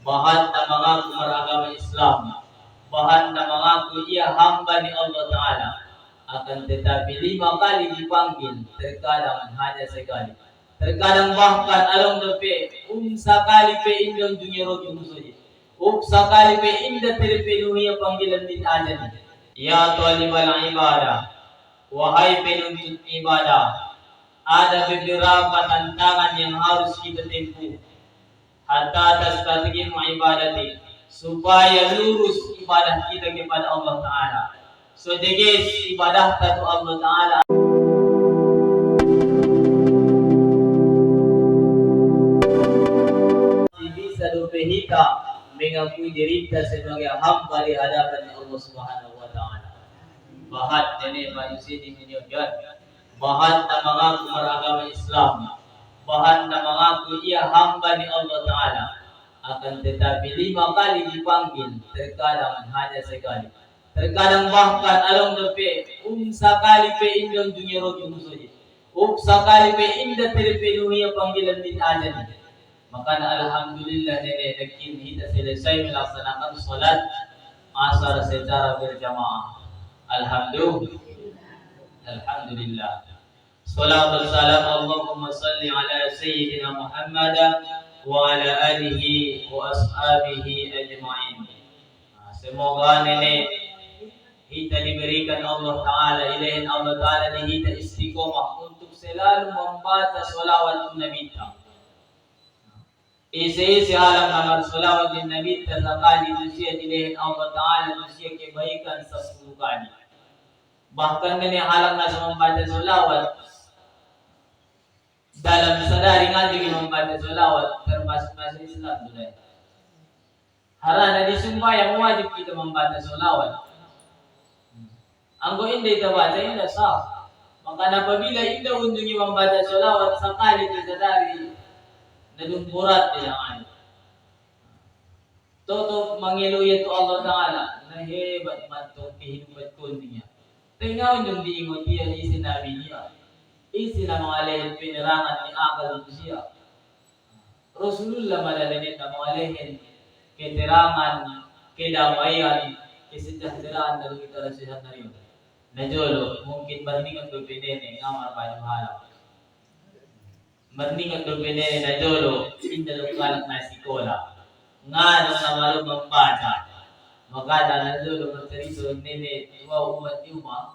bahan na mengaku beragama Islam, bahan na mengaku ia hamba ni Allah Ta'ala, akan tetapi 5 kali dipanggil, terkadang hanya sekali, terkadang bahkan along lepe sakali pe indon dunia rotu musuhnya, sakali pe inda terpenuhi panggilan din ajan. Ya talibal ibadah, wahai penuntut ibadah, ada beberapa tantangan yang harus kita tempuh hatta tastaqim ibadati, supaya lurus ibadah kita kepada Allah Ta'ala. So guys, ibadah kepada Allah Ta'ala bisa kita mengakui diri kita sebagai hamba di hadapan Allah Subhanahu wa Ta'ala. Bahat ini manusia di dunia, bahan na mengaku beragama Islam, bahan na mengaku ia hamba ni Allah Ta'ala, akan tetapi 5 kali dipanggil, terkadang hanya sekali, terkadang bahkan along lepe sakali pe indon dunia rotu musuhnya, sakali pe inda terpenuhi panggilan din ajan. Maka alhamdulillah nenek kita selesai melaksanakan salat asar secara berjamaah. Alhamdulillah. Salatu wassalam Allahumma salli ala sayyidina Muhammad wa ala alihi wa ashabihi ajma'in. Semoga nenek kita diberikan Allah Ta'ala, ilahin Allah Ta'ala di kita istiqomah untuk selalu membaca salawat Nabi kita. Isi alam amal salawat Nabi kita sekali usia ilahin Allah Ta'ala usia kebaikan 10 kali. Bahkan nenek halang nasa membaca salawat dalam sadari ngaji membaca salawat termasuk masuk Islam sudah. Harana disumpah yang wajib kita membaca salawat. Anggo indah kita baca indah sah. Maka apabila indah untungi membaca salawat sekali tersadari nadumpurat yang ada. Toto mengeluh itu Allah Ta'ala. Na hebat mantong kehidupan kundinya. Tengah yung diingot dia isi nabi niya. Isi na mga lehin penerangan ni akal manusia. Rasulullah malalanit na mga lehin keterangan, kedamaian, kesejahteraan dalam kita rasihan na rin. Najolo, mungkin marinig ang dulpinene, ngamar pa yung halap. Marinig ang dulpinene, najolo, indalong kalat na sikola. Nga nung namalong mambaca. Magada najolo, magcarito, nene, tuwa umat yuma.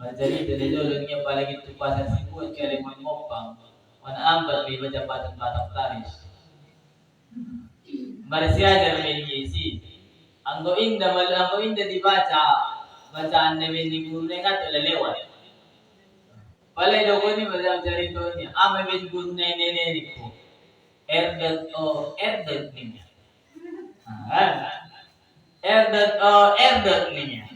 Magcarito, najolo, niya palagi tupasan si buwan, kaya limon mokpang. Manaambat, may baca-batang taris. Marsiajar may ngisi. Ang inda dibaca, bacaan namin ni guru na nga lewat. Palay daw ko ni madam charito niya. May bin guru na inenerik po. Erdat niya. Erdat niya.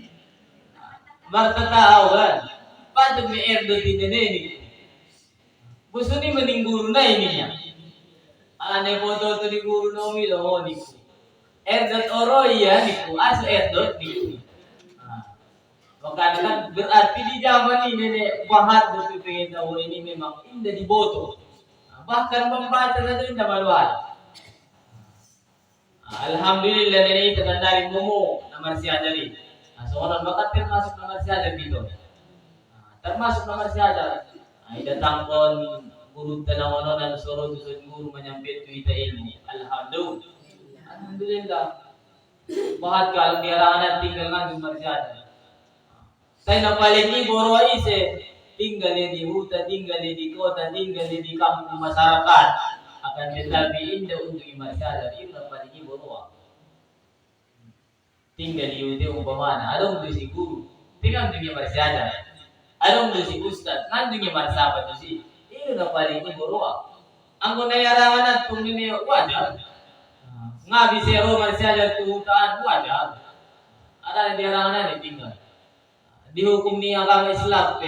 Magtataawan. Paano may erdat inenerik? Gusto ni maning guru na niya. Anay po to ni guru na umilo ni ko. Erdat oroy ya ni ko. Aso erdat ni ko. Maka kan berarti di zaman ini nenek bahat berpikir tahu ini memang indah diboto. Bahkan membaca saja indah maluan. Alhamdulillah nenek itu kan dari momo nomor siajari. Seorang bakat termasuk nomor siajar gitu. Termasuk nomor siajar. Datang pun guru tanawanan suruh susun guru menyampaikan kita ilmu. Alhamdulillah. Bahat kalau dia anak tinggal dengan nomor siajar. Saya napalagi boro ise tinggal di hutan, tinggal di kota, tinggal di kampung masyarakat. Akan tetapi indah untuk masyarakat itu napalagi boro. Tinggal di hutan umpamana, ada untuk si guru, tinggal untuk masyarakat. Ada untuk si ustad, nanti masyarakat si itu napalagi boro. Ang kunayarangan at kung nini wajar. Nga bisero masyarakat hutan wajar. Ada di arangan ni tinggal. Dihukum ni agama Islam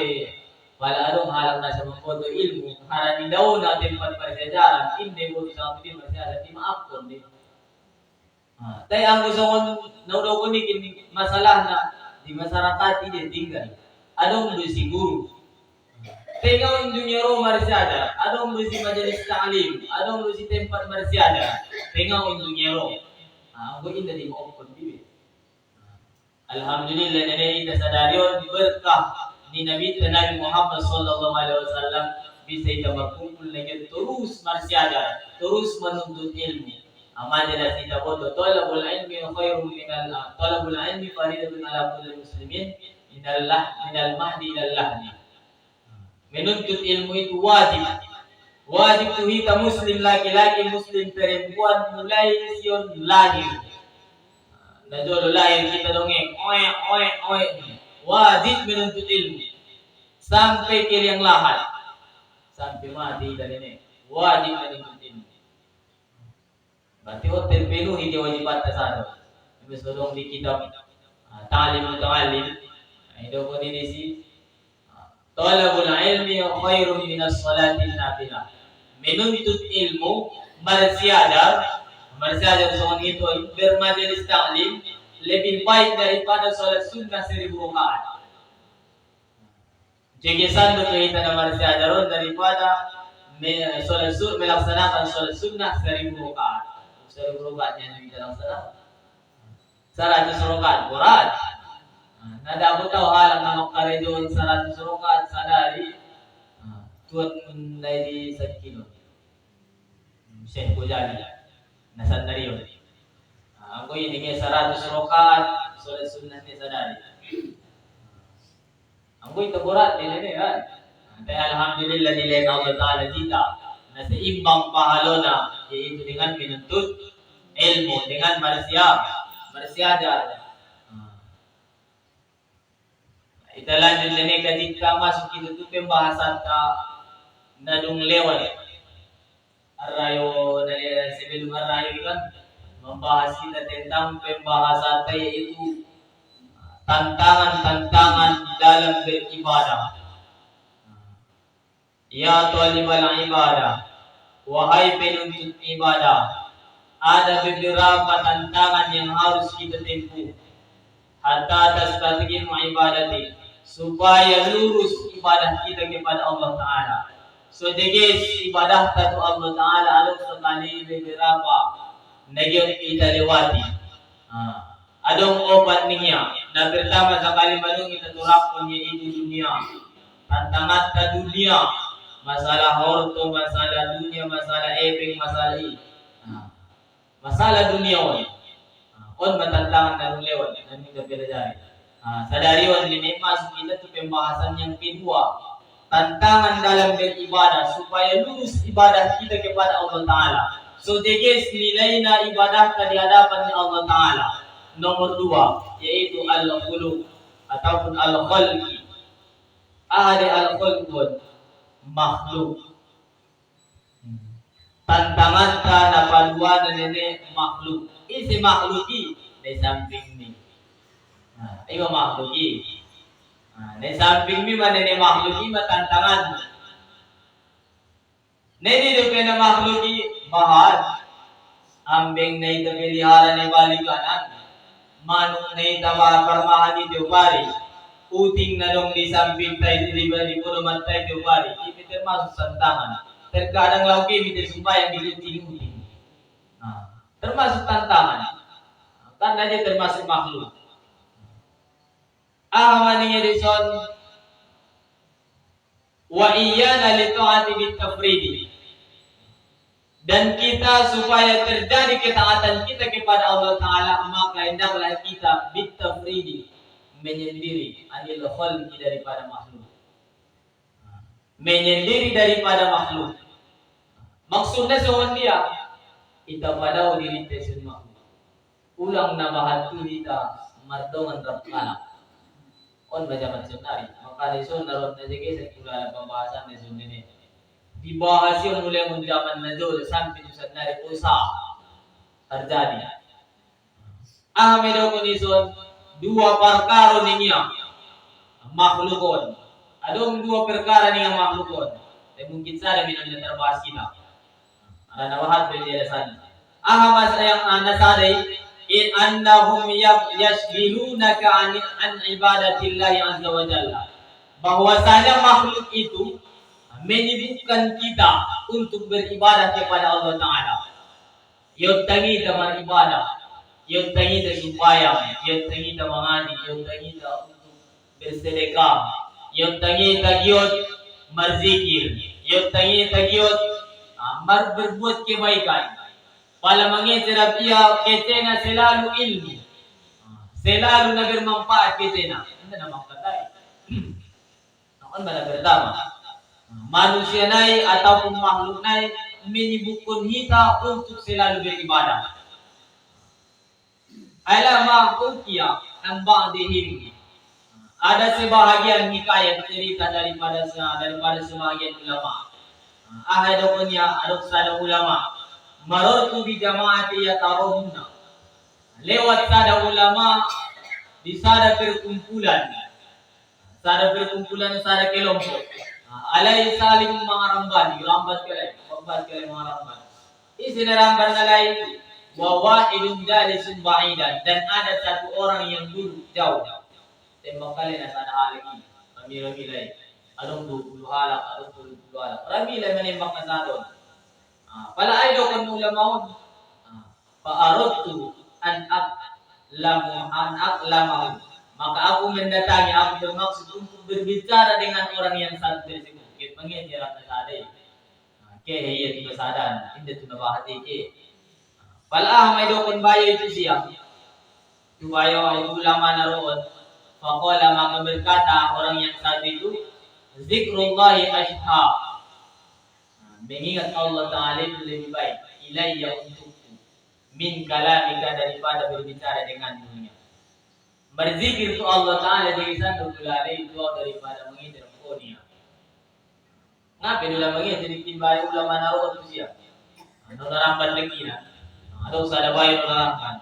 wala anong halang na sa mga ilmu harani daw na tempat persejaran hindi mo sa mga persejaran di maapon di tayo ang gusto ko naudaw ko ni masalah na di masyarakat hindi tinggal anong do siguro tayo ang dunia ro marsyada anong do si majalis ta'lim anong do si tempat marsyada tayo ang dunia ro Anggo inda di maupun bibi. Alhamdulillah nenek ita sadarion berkah ni Nabi Muhammad sallallahu alaihi wasallam bisa ita berkumpul lagi terus marsiaga, terus menuntut ilmu. Amanah kita bodoh talabul ilmi khairun minal talabul ilmi faridatun ala kulli muslimin minal mahdi ilal lahdi. Menuntut ilmu itu wajib. Wajib tu kita muslim laki-laki, muslim perempuan mulai sion lahir. Najolo lahir kita dongeng, oe. Wajib menuntut ilmu sampai ke liang lahat, sampai mati dan ini wajib menuntut ilmu. Berarti terpenuhi dia wajibat tersebut. Ini sedang di kitab Ta'lim Muta'allim. Itu pun ini sih. Talabul ilmi khairun minas salatin nafilah. Menuntut ilmu marsiada seorang itu bermajelis ta'lim lebih baik daripada solat sunnah 1000 rakaat. Jadi sandu kita nama marsiada daripada melaksanakan solat sunnah 1000 rakaat. 1000 rakaat yang kita laksanakan 100 rakaat berat. Nada aku tahu halang nama karejo 100 rakaat sadari tuan mulai di sekilo. Syekh Bojali nasan dari yo. Aku ini ke 100 rakaat solat sunnah ni sadari. Aku itu berat ini kan. Tapi alhamdulillah nilai Allah Taala kita na seimbang pahalona yaitu dengan menuntut ilmu dengan marsiada. Ita lanjut ini ketika masuk itu pembahasan nadung lewat Arrayo dari sebelum Arrayo kan membahas kita tentang pembahasan yaitu tantangan dalam beribadah. Ya talibal ibadah, wahai penuntut ibadah, ada beberapa tantangan yang harus kita tempuh hatta tastaqim ibadati, supaya lurus ibadah kita kepada Allah Ta'ala. So guys, ibadah kepada Allah Ta'ala ada sekali beberapa negeri kita lewati. Adong obat niya na pertama sekali manung kita turakon yaitu dunia. Tantangan ta dunia, masalah horto, masalah dunia, masalah epeng, masalah masalah dunia on matantangan na lewat dan kita pelajari. Sadari on ini masuk kita tu pembahasan yang kedua. Tantangan dalam beribadah supaya lurus ibadah kita kepada Allah Ta'ala. So guys, nilainya ibadah di hadapan Allah Ta'ala. Nomor 2 yaitu al-khuluq ataupun al-khalqi. Ada al-khalqun makhluk. Tantangan na paduan nene makhluk. Isi makhluki di samping ni. Iba makhluki. Di samping ni mana ni makhluki matantangan. Nini do pena makhluki mahal. Ambeng na ito pelihara ni balikanan. Manong na ito permahan ni Diopari. Uting na dong di samping tayo di punuman tayo Diopari. Ini termasuk tantangan. Terkadang lauki minta supaya diluting-luting. Termasuk tantangan. Karena dia termasuk makhluk. Ahmaniya dison wa iyyana li ta'ati bit tafridi, dan kita supaya terjadi ketaatan kita kepada Allah Ta'ala maka hendaklah kita bit tafridi menyendiri anil khalqi daripada makhluk, menyendiri daripada makhluk. Maksudnya soal dia kita pada diri tesun makhluk ulang nambah tu kita mardongan rabbana on baca sunari. Maka di sun naron na sige sa kula pembahasan di sun ini. Dibahas yung mulai zaman najol sampai di sunari usa terjadi. Ahmedo kunisun dua perkara niya makhlukon. Adong dua perkara niya makhlukon. Mungkin sada minang terbahas kita. Ada nawahat penjelasan. Ahmas yang nasadai in annahum yashghilunaka an ibadatillahi azza wa jalla, bahwasanya makhluk itu menyibukkan kita untuk beribadah kepada Allah Ta'ala. Yobtangi dengan ibadah Yung tangita supaya, yung tangita mangani, yung tangita untuk bersedekah, yung tangita giot marzikir, yung tangita giot berbuat kebaikan. Pala mangitirap iya ketena selalu ilmu, selalu na bermanfaat ketena. Hindi naman katay. Noon ba na pertama? Manusia nai ataupun makhluk nai menyibukkan kita untuk selalu beribadah. Alama ukia ang ba'dihim. Ada sebahagian hikayat cerita daripada sebahagian ulama. Ahadapun ada ulama. Marortu bi jamaati yatarahuna. Lewat sada ulama di sada perkumpulan. Sada kelompok. Alay saling mga rambat kalay mga rambat. Isinaramban alay wawa'idun jalisun ba'idan, dan ada satu orang yang duduk jauh. Tembak kali na sana halagi. Ramilay. Anong 20 halak, anong 20 halak. Ramilay manimbak na sa doon. Pala ay daw kan ulamaon. Paarodtu an aklamahu. Maka aku mendatangi, aku bermaksud untuk berbicara dengan orang yang satu tersebut. Kita panggil dia rata sadai. Kaya iya tiba sadan, hindi tu nabahati ke. Pala may daw kan bayo itu siya. Yung bayo ay ulama na roon. Faqala maka berkata orang yang satu itu, zikrullahi ashha. Mengingat Allah Ta'ala itu lebih baik ilayya untukku min kalamika daripada berbicara dengan dunia. Berzikir itu Allah Ta'ala jadi satu bulan itu daripada mengingat dunia. Ngapain ulah mengingat jadi timbai ulama naruh itu siap. Ano naramban lagi na. Ano sada bayo naramban.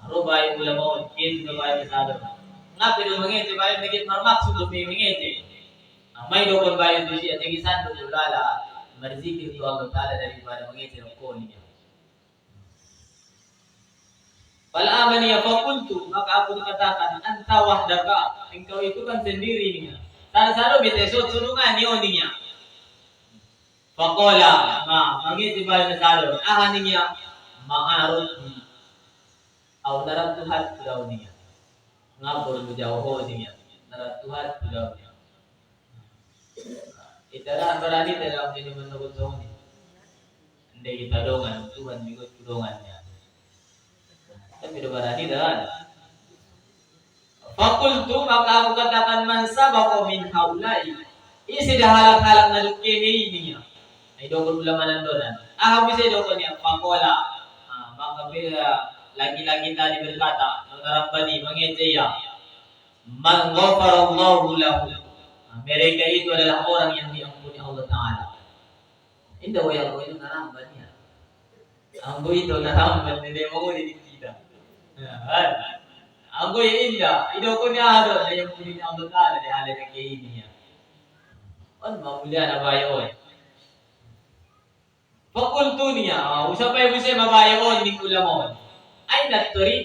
Ano bayo ulama itu na bayo sada. Ngapain ulah mengingat bayo mengingat marmaksud lebih mengingat. May dokon bayo itu siap jadi satu bulan. Berzikir itu Allah Ta'ala daripada mengejar koninya. Fala amani ya fakultu, maka aku dikatakan anta wahdaka, engkau itu kan sendirinya. Saro bitesot sunungan ni oninya. Faqala mangiti ba na saro ahaninya ma'arud aw naratuhat daw niya. Ngabol mo jauh niya. Naratuhat daw niya. Itara berani dalam jadi menurut Tuhan. Andai kita dongan, Tuhan ikut dongannya. Tapi berani dah. Fakultu maka aku katakan man sabaqo min haulai. Isi dah halak-halak na lukehe niya. Ay dokon ulama nandonan. Bisa dokon niya fakola. Maka bila lagi-lagi tadi berkata, mengarambani mengejaya. Man ghafarallahu lahu. Mereka itu adalah orang yang diampuni Allah Ta'ala. Indah yang itu naramban niya. Anggo itu naramban, hindi mo ko dinikita. Anggo yung indah, ito ko niya hado, na yung puni niya Allah Ta'ala, na halay na kainin niya. Mamulya na bayo eh. Fakultu niya, usapay mo siya mabayo ni kulamon. Ay naturi,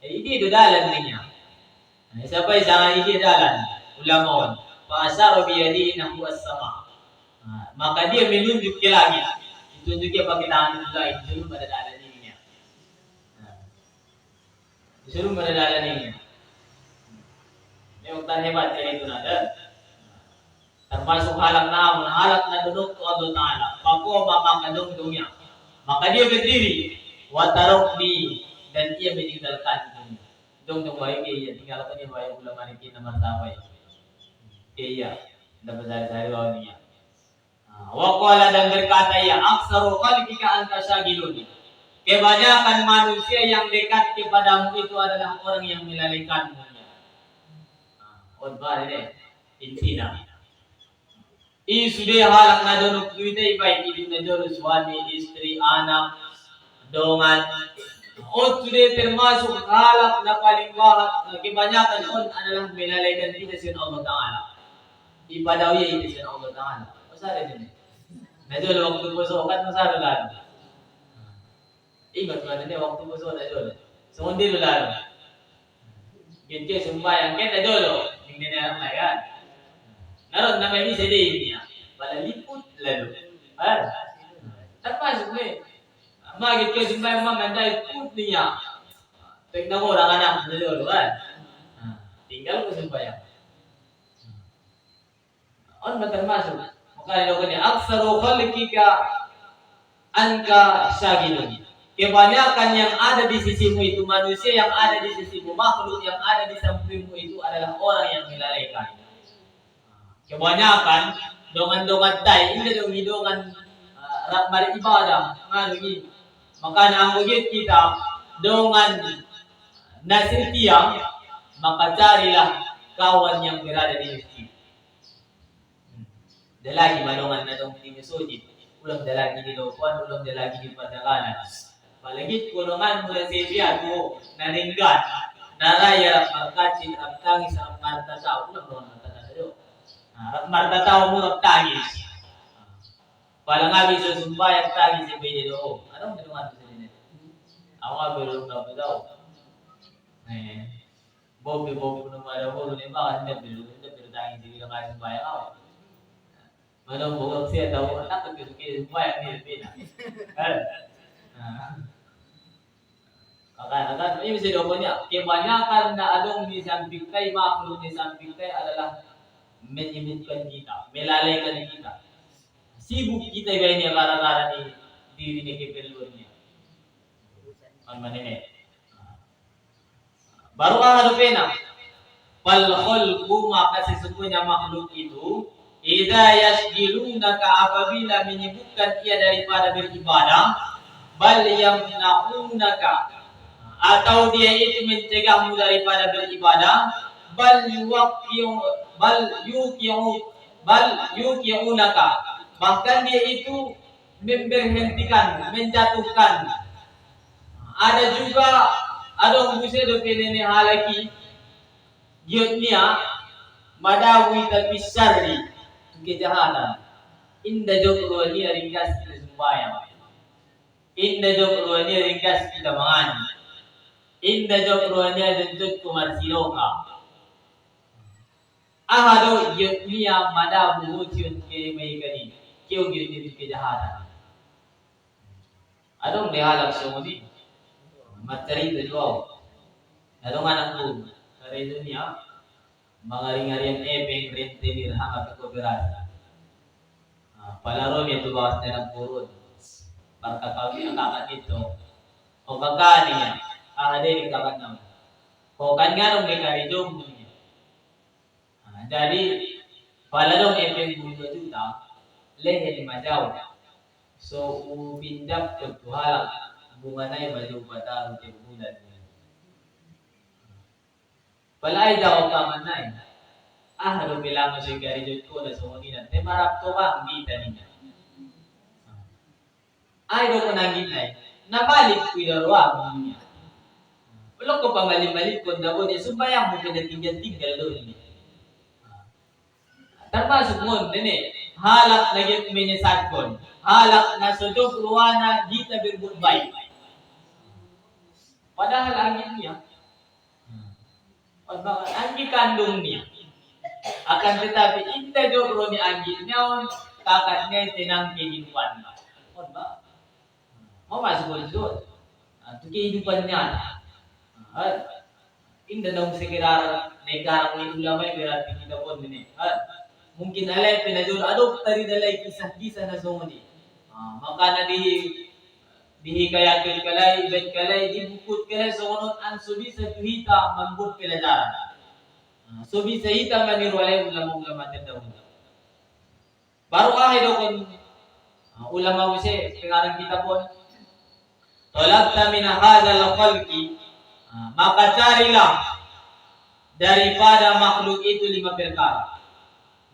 hindi dodalan niya. Isapay sa hindi dalan, kulamon. Paasaro biyadihi na huwas sama. Maka dia menunjuk ke langit. Ditunjuknya pakai tangan lain. Disuruh madadala niya. Disuruh madadala niya. May uktan hebat kaya ito na. Termasuk halak na duduk to Allah Ta'ala. Pako mamakadong niya. Maka dia berdiri. Watarokni. Dan ia meninggalkan dunia. Dong baik iya. Tinggalkan niya baik ulama niya na marsabay. Iya, dapat dari niya. Waqala dan berkata ia, aksaru khalqika anta syagilun. Kebanyakan manusia yang dekat kepadamu itu adalah orang yang melalaikanmu. Odbar ini, intina. Sudah halak na donok duitay baik ibu na jolo suami, istri, anak, dongan. Sudah termasuk halak na paling bahat. Kebanyakan adalah melalaikan kita dengan Allah Ta'ala. Ibadawi itu siya Allah Ta'ala. Masara din eh. Najol, waktu pusokan, masara lalo. Ingat mo na waktu puso, najol. Sundi lalo. Gintke, sumbayang, kaya najol. Hindi na ang layan. Naroon na may misa din niya. Palalipot lalo. Termasuk ni. Magit kayo sumbayang mamanda, iput niya. Tingnan mo orang anak sa lolo kan. Tinggal ko sembahyang. On ba termasuk? Makanya ko niya aksaru khalqika anka syagilun. Kebanyakan yang ada di sisimu itu manusia yang ada di sisimu, makhluk yang ada di sampingmu itu adalah orang yang melalaikan. Kebanyakan dongan-dongan tay, hindi dong hidongan mari ibadah, ngano gini. Makanya ang bugit kita dongan nasetia, maka carilah kawan yang berada di masjid. Dalagi malongan na dong di masjid, ulang dalagi di lokuan, ulang dalagi di padakanan. Palagit kulungan mula sa ibiyago, naringgan, naraya, magkacin, ang tangis, ang martatao, ulang doon ang tatatalo. Martatao mo ang tangis. Palangabi sa sumbay ang tangis sa pwede doon. Anong ginungan sa din? Ako nga bilog na po daw. Bobi ko naman ako, hindi ba? Hindi bilog tangis sa bilang kaya sumbay ako. Manong bukag siya daw, takot ko sa sumbay ang nilipin. Akan ini bisa jawabannya. Kebanyakan na adong di samping kay makhluk di samping kay adalah menyibukkan kita, melalaikan kita. Sibuk kita ini lara-lara di diri ni keperluannya. Manene. Baru hadapin na. Fal khalqu maka sesungguhnya makhluk itu idza yasjilunaka apabila menyibukkan ia daripada beribadah bal yamna'unaka atau dia itu mencegahmu daripada beribadah bal yuqi'unaka bahkan dia itu memberhentikan, menjatuhkan. Ada juga ada buset do penene halaki giotnya madawi tapisari kejahatan inda jokruani ringkas kita sembahyang inda jokruani ringkas kita mangani inda jokruani jentut kumarsiloka ahado giotnya madawu ciut ke mai kani kyo giot kejahatan adong dihalak sumudi materi itu adong anak pun kare dunia mangari-ngarian ebeng rentenir hangat ko berasa palaro niya tubawas na nagpurod pagkakawin ang kakat nito o kakani niya ahade kakat naman o kanyanong may karidong niya jadi palarong ebeng budo juta lehe ni majaw so upindap tuhalak bunga na yung majaw bataro tibulan niya balay daw kaman na halo bilang mo si garijot ko na sumuninan te marap to ka ang gita niya ay do ko nang gitnay nabalik ko idarwa niya ulo ko pa mali-mali ko daw niya subayang mo pinatigyan-tigyan doon niya termasuk mon nene halak na git minisad kon halak na sudok ruwana gita birbutbay padahal ang niya Anggi kandung niya. Akan tetapi inta jokro ni Anggi niyaon kakatnya tenang kehidupan. Ba? Mau masuk itu kehidupan niya. Inda nang sekirar negarang ni ulama berarti kita pun ini. Mungkin alay pinajul adop tari dalay kisah-kisah na sumuni. Maka na dihikayatin kalay, ibet kalay, dibukut kalay sa unod ang subi sa tuhita magbut pelajaran. Subi sa hita manirwalay ulamang daw. Baru kahit kung ulama mo siya, pengarang kita po, tolabta min hadal khalqi, makacarilah daripada makhluk itu 5 perkara.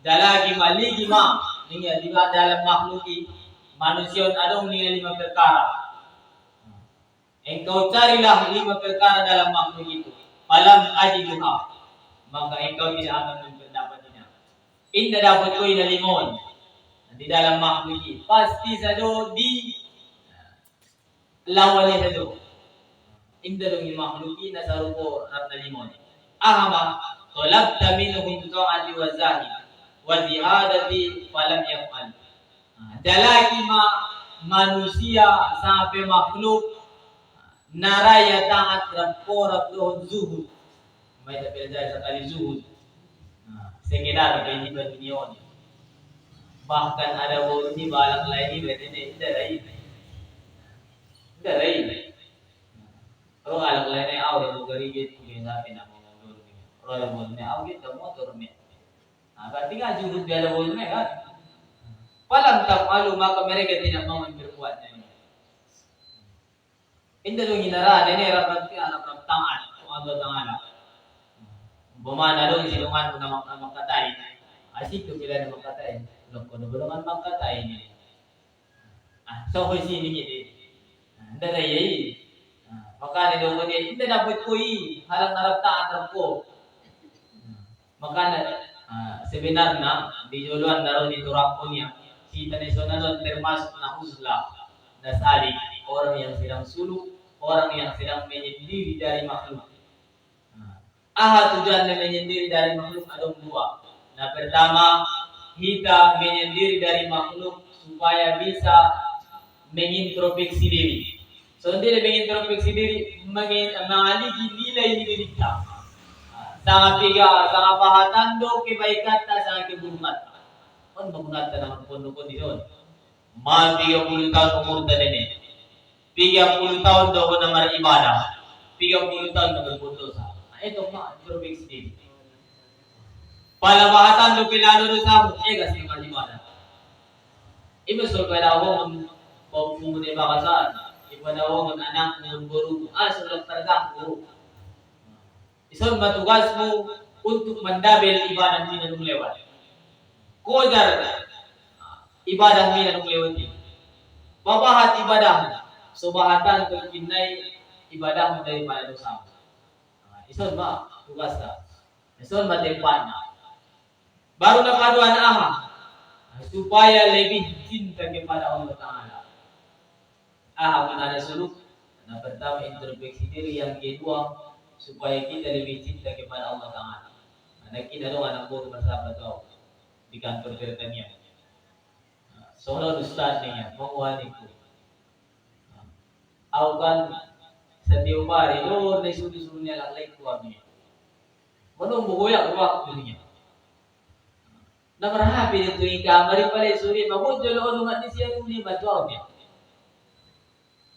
Dalagi maligima, niya di ba dalam makhluki, manusia adong niya 5 perkara. Engkau carilah 5 perkara dalam makhluk itu. Malam ajiduha. Maka engkau tidak akan mendapatnya. Indah dapat ko na limon. Di dalam makhluk itu. Pasti sado di lawan niya sado. Indah dong yung makhluk itu na sarupo na limon. Ahama. Tolabta minuhum ta'ati wa zahid. Wa zihadati falam yaf'al. Dalagi manusia sampai makhluk naraya taat rapor doon zuhud. May napilday sa kali zuhud. Sekilar kay iba dunia. Bahkan ada orang ni balang lain ni berarti tidak lain. Tidak lain. Kalau alang lain ni awal itu gerigit kita pina mengurus ni. Kalau boleh awal kita motor ni. Berarti kan juhud dia ada boleh kan? Palang tak malu maka mereka tidak mau berbuat ini. Indah dong hinara ini rapat anak taat Allah Taala. Bumana dong silungan nama katai. Asik tu bila nama katai. Lokon bolongan mangkatai ini. So hoy sini gini. Indah dah yai. Maka ni dong ni indah dapat koi halang naraptaan ko. Maka sebenarnya di juluan daron itu rapunya kita nasional termasuk na uzlah na salik orang yang sedang suluk, orang yang sedang menyendiri dari makhluk. Tujuan menyendiri dari makhluk ada dua. Nah pertama kita menyendiri dari makhluk supaya bisa mengintrospeksi diri. So hindi mengintrospeksi diri mengaligi nilai-nilai kita. Sangat tiga, sangat bahatan do kebaikan ta sangat keburukan. Kon magunat ta naman pondo ko dito. Ma 30 tahun umur ta nene. 30 tahun do ko na maribadah. 30 tahun na berpuasa. Ito ma introspeksi diri. Palabahatan do pilalo do sa kasi maribadah. Iba so pala ako pumuti ba kasan. Iba daw ako anak ng guru. Sulat talaga ko. Isang matugas mo untuk mendabil ibadah ni nung lewat. Kodar ibadah ni nung lewat ni. Babahat ibadah. So bahatan ko kinay ibadah mo daripada dosa. Isang ma tugas ka. Isang matempan na. Baru na kadua na ama supaya lebih cinta kepada Allah Taala. Ada suluk. Nah pertama introspeksi diri, yang kedua supaya kita lebih cinta kepada Allah Taala. Anak kita dong anak buah bersahabat kau di kantor pertanian. Soalnya ustaz ni ya, menguani ku. Awakan setiap hari lo disuruh niya laklay ku kami. Manong bugoyak waktu niya. Namarahapi nito yung kamari pala suri mabudyo lo umat ni siya uli badwaw niya.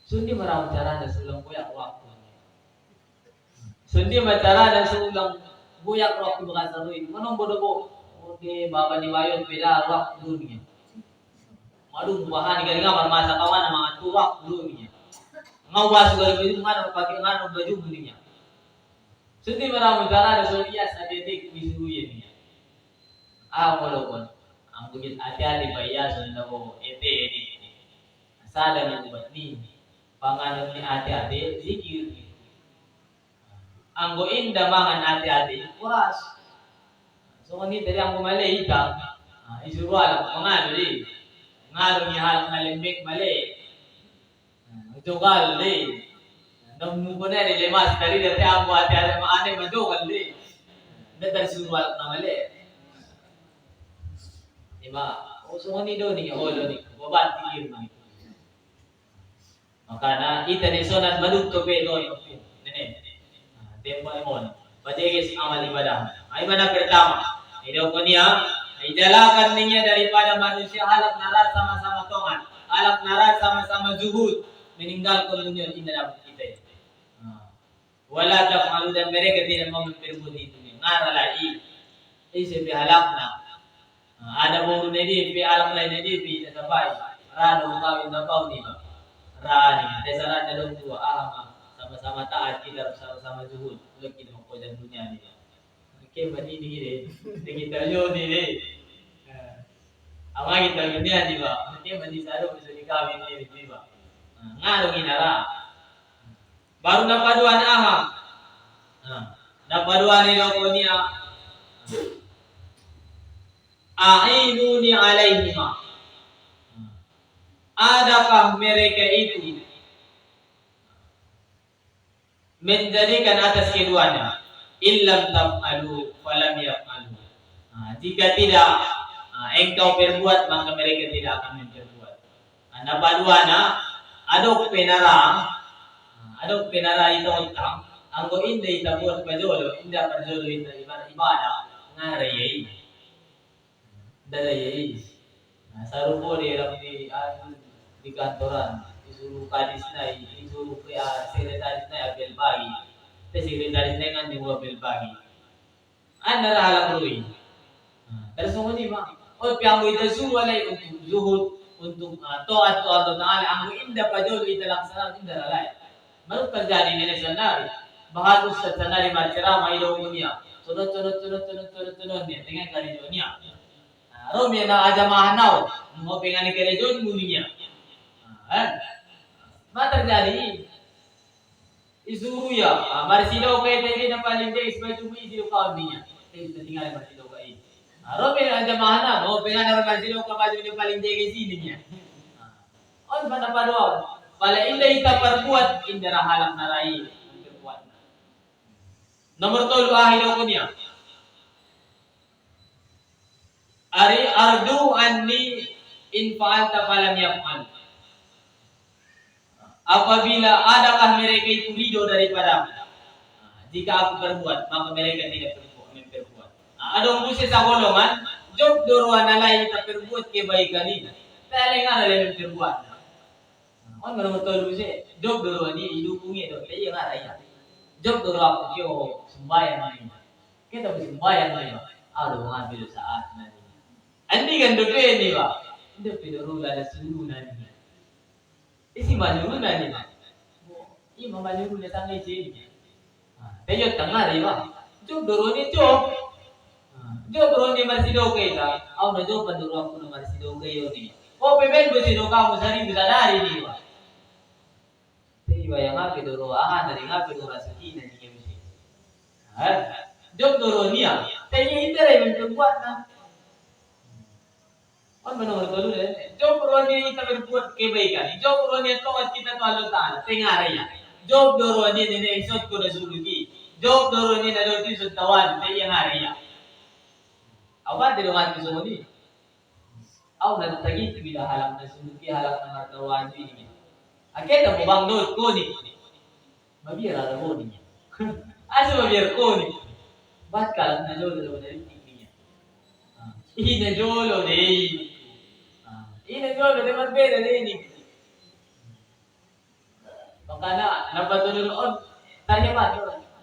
Sundi maraming cara na sulang buyak waktu. Sundi matara na sulang buyak waktu bukan saruin. Manong bodo po? Oke, baba ni Bayon pila waktu niya. Madung bahan ni nga marmasa kawan ang mga tuwak niya. Nga waso gari ko nga pagi nga baju niya. Sundi maraming cara na suliya sa dedik misuruyin niya. Walaupun ang bugit ati-ati bayasan na ko ete sada ng ubat ni pangalan ni ati-ati zikir. Ang goin damangan ati-ati kuras. So kani tadi ang malay ka isurual mangano di ngaro ni hal ngalimbik mali. Jogal di nang muna ni lemas dari dati ang ati-ati maane majogal di. Nadal surual na mali. Diba? So kani do ni holo ni babat tigir man. Maka na ita ni sonan madugto pe do nene. Tempo mon. Patigis amal ibadah. Ay mana pertama. Ito ko niya idalakan niya daripada manusia halak narat sama-sama tongan. Halak narat sama-sama zuhud. Meninggal ko ninyo inalap kita. Wala taf'alu dan mereka tidak mau berbuat itu. Ngaralai. Isi halak na. Ada buru nedi pi alam lain nedi pi sabay rano kawin na pau di ba rani desaran dalam dua sama-sama taat kita sama-sama zuhud lagi dong ko dan dunia ni ke bani ni kita yo ni ama kita dunia di ba ke bani saro bisa dikawin ni di ba ngaro ginara baru napaduan napaduan ni ko niya a'inuni alaihima. Adakah mereka itu menjadikan atas keduanya? Illam taf'alu falam yaf'alu. Jika tidak engkau berbuat maka mereka tidak akan berbuat. Napaduana adok penarang Ano pinaray ito utang? Ang go inday tabuat pajolo, inda pajolo ito ibada ngaray dalay. Sa rupo di ram di kantoran, isuru kadis na isuru sekretaris na apel pagi. Te sekretaris na kan di mo apel pagi. An narahala ruin. Terus mo ni ma. O piang ito suwalay untuk zuhud untuk taat Allah Taala ang inda pajolo ito laksana inda lalay. Manut terjadi ini sendiri. Bahagus sendiri macam ilo punya. Sunod niya. Tingnan kali dunia. Romi na ajamahan naw. Mo pengani kere jon muninya. Terjadi isuru ya. Marsido kay tadi na palinde isbay tumi isiro ka niya. Tingnan marsido kay. Romi na ajamahan na. Mo pengani marsido ka baju ni palinde kay sini niya. On pada padua. Pala inda ita perbuat inda halak narai perbuat. Nomor 3 ahiro ko niya. Ari ardu anni in fa'alta falam yaf'al. Apabila adakah mereka itu ridho daripada jika aku berbuat, maka mereka tidak berbuat. Adong busi sa golongan, job doruan alay ta berbuat kebaikan ini. Talengan alay berbuat. On nomor 3 busi, job doruan ni idukungnya do, kaya nga raya. Job doruan aku kyo sembahyang ini. Kita sembahyang ini. Aduh ngambil saat nanti. Andi kan dope ni ba? Dope doru la sulu nani. Isi manuru nani ba? Ima manuru na tangai sini. Tayo tanga ri ba? Job doru ni job. Job doru ni marsido kay ta. Aw na job panduru ako na marsido kayo ni. O peben besido ka mo sari bisadari ni ba? Tayo yang ngapi doru dari ngapi doru sakit na ni kemisi. Job doru ni ya. Tayo intera men buat na. On nomor 3 job roni kita berbuat kebaikan. Job roni toat kita to Allah Taala tengarai ya. Job doroni ne isot ko rasuluki. Job doroni na doti sutawan tengarai ya. Awa de roman ko sumuni. Aw na tagi bila halak na suluki halak na martawan ini. Aketa mo bang not ko ni. Mabira ko ni. Aso mabira ko ni. Bat kalam na jolo na tingniya. Ina jolo dei. Ini juga dengan beda ini. Makanya nabatulun on tanya mat.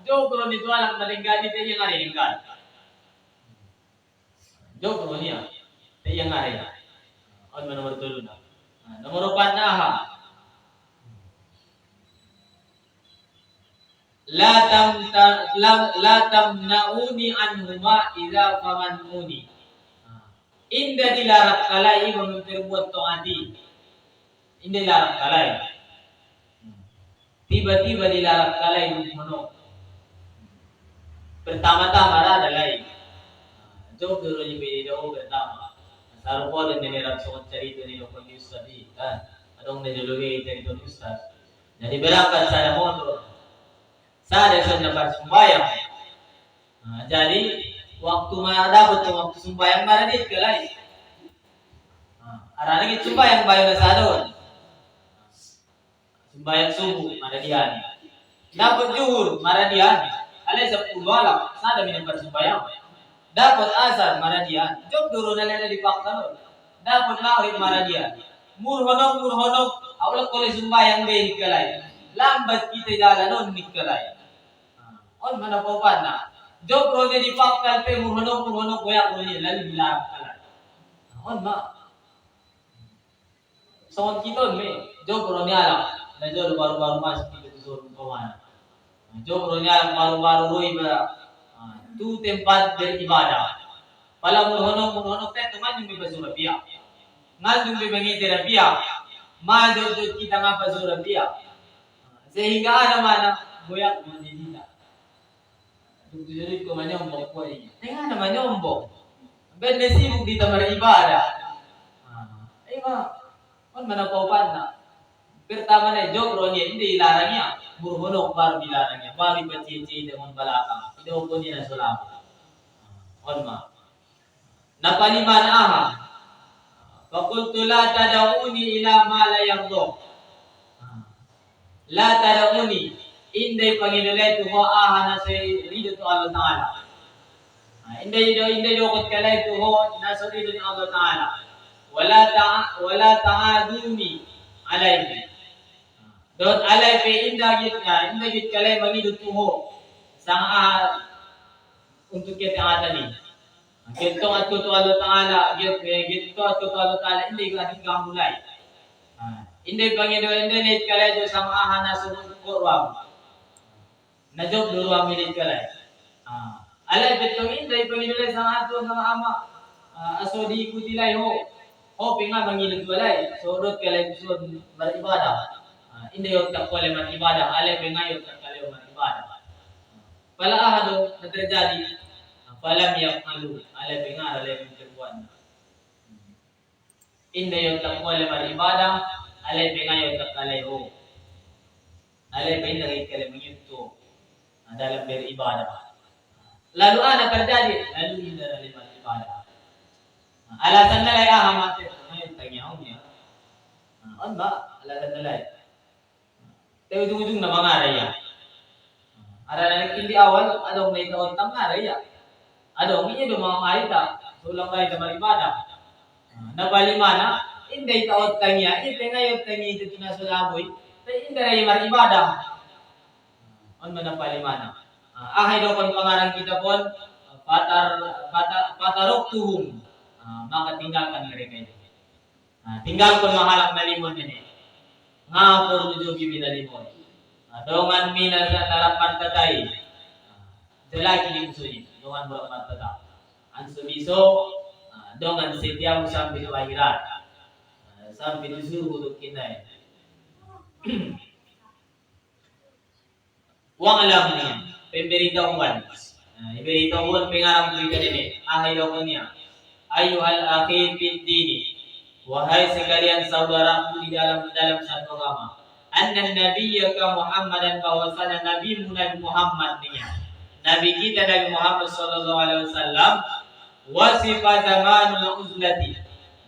Jo kalau itu alam meninggal itu yang ada ingkar. Jo kalau ni itu yang ada. On nomor 3. Nomor 4 nah. La tamnauni anhuma idza famanuni. Inda dilarang kalai memperbuat taati. Inda dilarang kalai. Tiba-tiba dilarang kalai menuk. Pertama-tama ada lain. Jauh dulu ni beda jauh pertama. Saru po dan nilirang sukot cerita ni Lokon Ustaz ni. Adong niluluwi cerita ni Ustaz. Jadi berangkat sa motor. Sa deson na parsumbayang. Jadi waktu mana dapat waktu sembahyang mana dia kelai. Arah lagi sembahyang bayo na sadon. Sembahyang subuh mana dia ni. Dapat zuhur mana dia ni. Alay sa pulwala sada minang sembahyang. Dapat asar mana dia. Job duro na lena di pakta. Dapat maghrib mana dia. Murhonok awalak kolay sembahyang be kelai. Lambat kita jalan ni kelai. On mana papan na. Job roja di pakal pe murhonok goyak roja lalu bilang kalah. On ma. Soal kita ni job roja alam. Na job baru-baru masuk kita tu suruh kawan. Job roja alam baru-baru roi ba. Tu tempat beribadah. Pala murhonok te teman yung basura Ngal yung bibangi terapia. Majod kita nga basura Sehingga ada mana goyak menjadi Tujurit ko manyombong po eh. Tengah naman nyombong. Ben nasibog dito mariibada. Eh ma, on manapapan na. Pertama na joke ron niya, hindi ilarang niya. Burhunok baru dilarang niya. Baru ipacici dengan balakang. Ito po niya na sulap. On ma. Napalima na aha. Fakultu la tada'uni ila ma la yagdo. La tadauni inday pangilulay tuho ahana sa rido to Allah Ta'ala. Inday dokot kalay tuho nasa rido ni Allah Ta'ala. Wala ta'aduni alayhi. Dot alay pe indagit kalay mangido tuho sang untuk kita atani. Gito at kuto Allah Ta'ala, gito at kuto Allah Ta'ala, hindi ka mulay. Hindi Panginoon, hindi nit kalay do sa maahan na sunod kurwam. Najob duruam minit kalay. Alay, betong hindi Panginoon sa ato sa ama. Aso di ikutilay ho. Ho, pinga mangilid walay. Surot kalay susod maribada. Hindi yung takwalay maribada. Alay, pinga yung takwalay maribada. Pala do, na terjadi. Falam yaf'alu ala bingar ala perempuan. Inda yung takwa lemar ibadah ala bingayo takalayo. Ala binda ikale menyutu dalam beribadah. Lalu ana terjadi lalu inda lemar ibadah. Alasan nalay ahamat ngayon tagyaw niya. Ba alasan nalay. Tayo ujung-ujung na mga araya. Ara hindi awal adong may taon tang araya. Ano, hindi do mga kaita. Sulang kayo sa maribada. Nabalimana, hindi taot tangya. Hindi ngayon tangya dito na sulaboy. Hindi na yung maribada. Ano man ang palimana? Ahay daw kung pangarang kita po, patarok tuhum. Makatinggal ka nila kayo. Tinggal ko mahalak na limon din eh. Nga por nyo gibi na limon. Dongan mina sa narapan tatay. Dalagi di musuhin. Dongan burak matata. Ang sumiso, dongan setiap sampai ke akhirat. Sampai disuruh untuk kita. Wang alam niya, pemberitahuan. Iberitahuan pengarang berita ini. Ahayaw niya. Ayuhal akhir fid dini. Wahai sekalian saudaraku di dalam satu agama. Anna nabiyyaka Muhammadan bahwasana Nabi Muhammad niya. Nabi kita Nabi Muhammad sallallahu alaihi wasallam wasifat zamanul uzlati.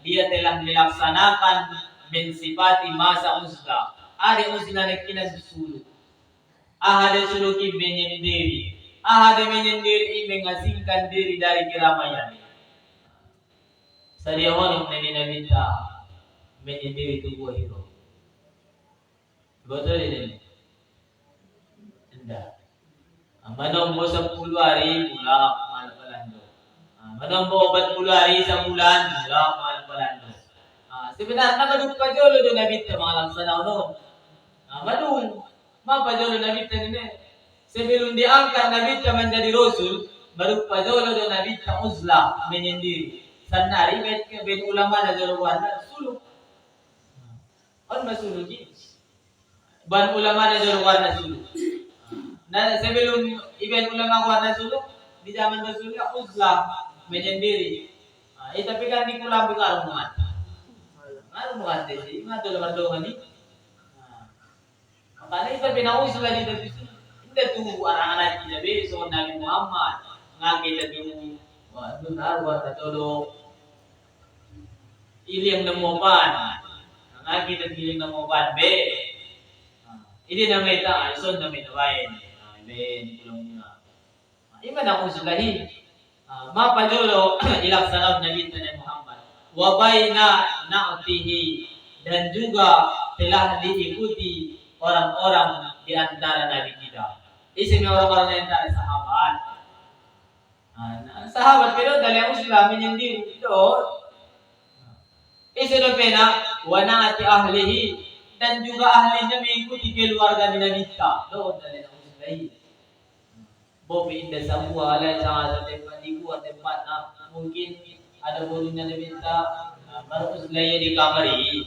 Dia telah melaksanakan mensifati masa uzlah. Ada uzlah na kinasusuluk. Ada suluki menyendiri. Ada menyendiri mengasingkan diri dari keramaian. Sariawan Nabi menyendiri tubuh itu. Betul ini? Tidak. Manombo sa pulwari, mulak, malapalando. Manombo 40 hari sa bulan, mulak, malapalando. Sebenarnya madung pajolo do nabit mga laksanaw no. Madung mapajolo nabit nini. Sebelum diangkat nabit menjadi rasul, madung pajolo do nabit uzlah menyendiri. Sanari bet ulama na jolo warna suluk. On masuluk ini. Ban ulama na jolo warna suluk. Na sebelum event ulama warna suluk di zaman Rasul uzlah menyendiri. Tapi kan di kulam bilang umat. Ngaruh umat sih, ngatul berdoa ni. Makanya itu pinausul di tepi. Inte tu anak-anak kita besok Nabi Muhammad ngakit lagi benar buat todo ilim namoban. Ngakit lagi ilim namoban be. Ini namanya ta, ison namanya bayan. Ben tulong na. Iman ako sulahin. Mapajolo ilaksanaw Nabi Muhammad. Wabay na naatihi dan juga telah diikuti orang-orang di antara Nabi kita. Isinya orang-orang yang antara sahabat. Sahabat pero dalam Islam menyendiri itu. Isinya pena wanaati ahlihi dan juga ahlinya mengikuti keluarga Nabi kita. Doon dalam Islam. Bobi indah semua lain sangat tempat na mungkin ada bulunya diminta baru uslaya di kamari.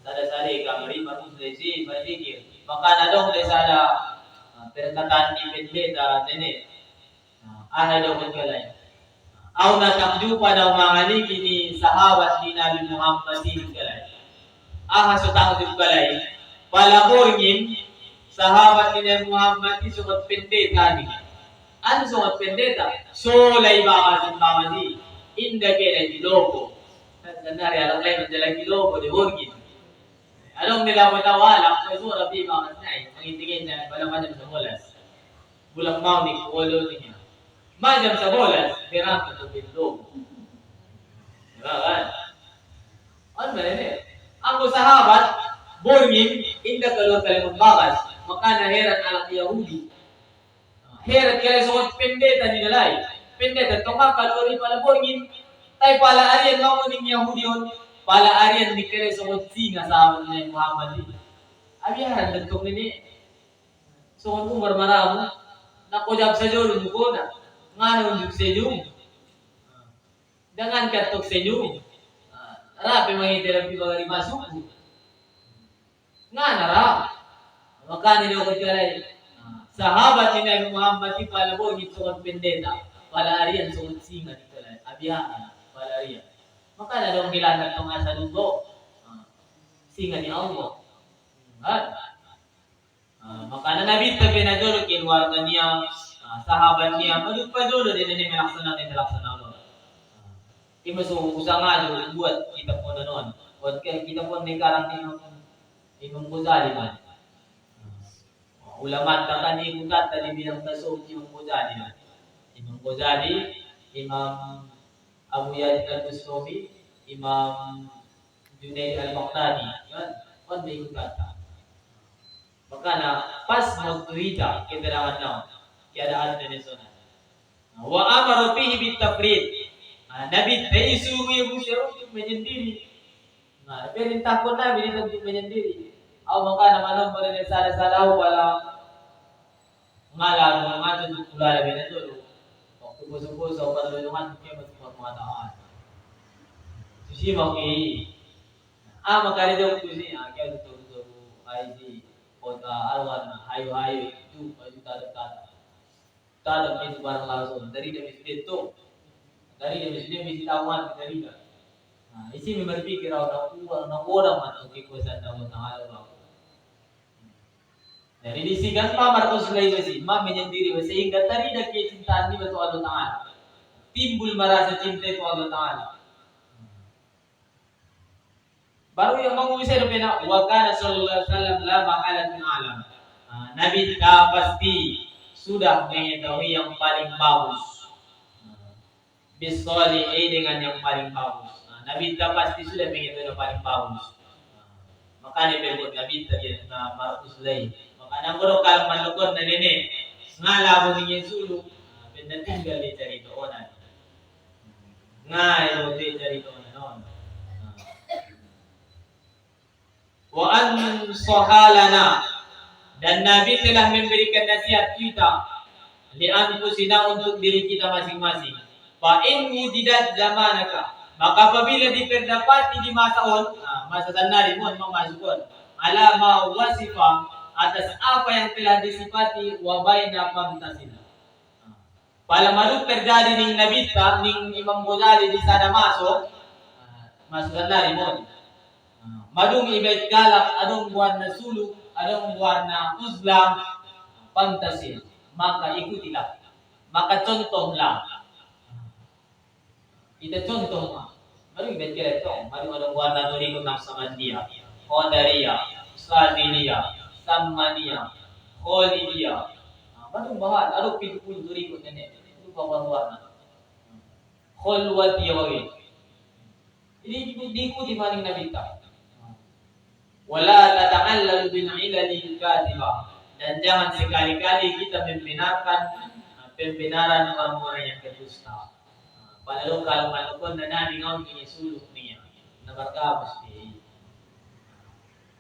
Sada-sada kamari baru uslaya berzikir. Maka ada dong ada perkataan di pendeta nenek. Ahai dong kelai. Au na takju pada umangani kini sahabat di Nabi Muhammad ini kelai. Aha sutang di kelai. Pala kurngin sahabat ni Nabi Muhammad ni sumat pendeta ni. Ano sumat pendeta? Solay baka sa pamadi. Inda kaya di lobo. Nangyari alam lain na dalang di lobo, di horgin. Anong nila matawala? Kung sura di mga kasnay, mangitingin na balaman sa bolas. Bulang mau ni kuwalo niya. Majam sa bolas, pirang ka tubindog. Diba kan? Ano ba rin Ang sahabat, borngin, inda kalong kalimang bakas, maka naheran anak Yahudi. Heran kaya sukot pendeta ni nalay. Pendeta, tongka kalori pala borngin, tay pala arian mamuning Yahudi yun, pala arian ni kaya sukot singa sa amin ni Muhammad. Abiyahan, nagtong nini. Sukot kong marmaramo, nakujab sa jolo mo na. Nga nung sa jolo. Dengan katok sa jolo. Rapi mangitirang pibagari masuk. Nga nara. Maka nilo ko kalay. Sahabat ni Nabi Muhammad di pala bo ni sukot pendeta. Pala arian sukot singa di kalay. Abiyahan pala arian. Maka na daw gilanat tong asa lugo. Singa ni Allah. Maka na Nabi tabi na jolo kinwarga niya sahabat niya. Madud pa jolo din ni melaksana Allah. Imaso usanga do buat kita pun noon. Buat kita pun may karantin Imam Ghazali man. Ulama takani kutat tadi bilang tasawuf Imam Ghazali man. Imam Ghazali, Imam Abu Yazid Al-Bustami, Imam Junaid Al-Baghdadi, kan may kutat. Maka na pas magtuita kailangan na kiadaan din sa wa amara fihi bitafrid. Nabi tayo suruh ibu siya untuk menyendiri. Perintah pun Nabi untuk menyendiri. Aw maka naman mo rin salah wala ngalar mga untuk kulala bin ito. Waktu puso-puso patulungan kaya matamataan. Susi maki. Makari daw kusi kaya tuturo ay di kota arwan hayo itu ay tada. Tada itu barang langsung dari demi itu. Dari dia mesti tawan dari dia. Isi memang berpikir orang masuk ke kuasa Allah Taala. Dari disigan pamar sulai besi, menyendiri sehingga tadi dah kecintaan di betul Allah Taala. Timbul merasa cinta itu Allah Taala. Baru yang mengusir pena wa kana sallallahu alaihi wasallam la ma'alat min alam. Nabi pasti sudah mengetahui yang paling bagus. Bisolihi dengan yang paling bagus. Nabi pasti sudah mengetahui yang paling bagus. Makanya berbuat Nabi tadi Markus Lai. Makanya kalau malukon na nene, ngala mo ni Yesu, tinggal di cerita onan. Ngayon di cerita onan. Wa an sahalana, dan Nabi telah memberikan nasihat kita li anfusina untuk diri kita masing-masing. Fa in wujidat zamanaka, maka apabila diperdapati di masa sanari mo mamasukon ala ma wasifa atas apa yang telah disifati wa baina fantasina. Pala malu terjadi ning nabita ning Imam Ghazali di sana masuk sanari mo. Madung ibet galak adong buwan na suluk, adong buwan na uzlam fantasin. Maka ikutilah. Maka contohlah. Kita contoh mah. Mari kita kira itu. Mari orang warna tu ikut nama dia. Qadariyah, Sadiliyah, Sammaniyah, Khalidiyah. Mari bahan. Aduh pintu tu ikut nenek. Itu kawan warna. Khulwatiyah. Ini diikuti maning Nabi ta. Wala tata'allal bin ilalil kadhibah. Dan jangan sekali-kali kita pembenaran orang-orang yang berdusta. Padahal kalau malukon na nabi ngaw kinisulok niya na barkabos niya.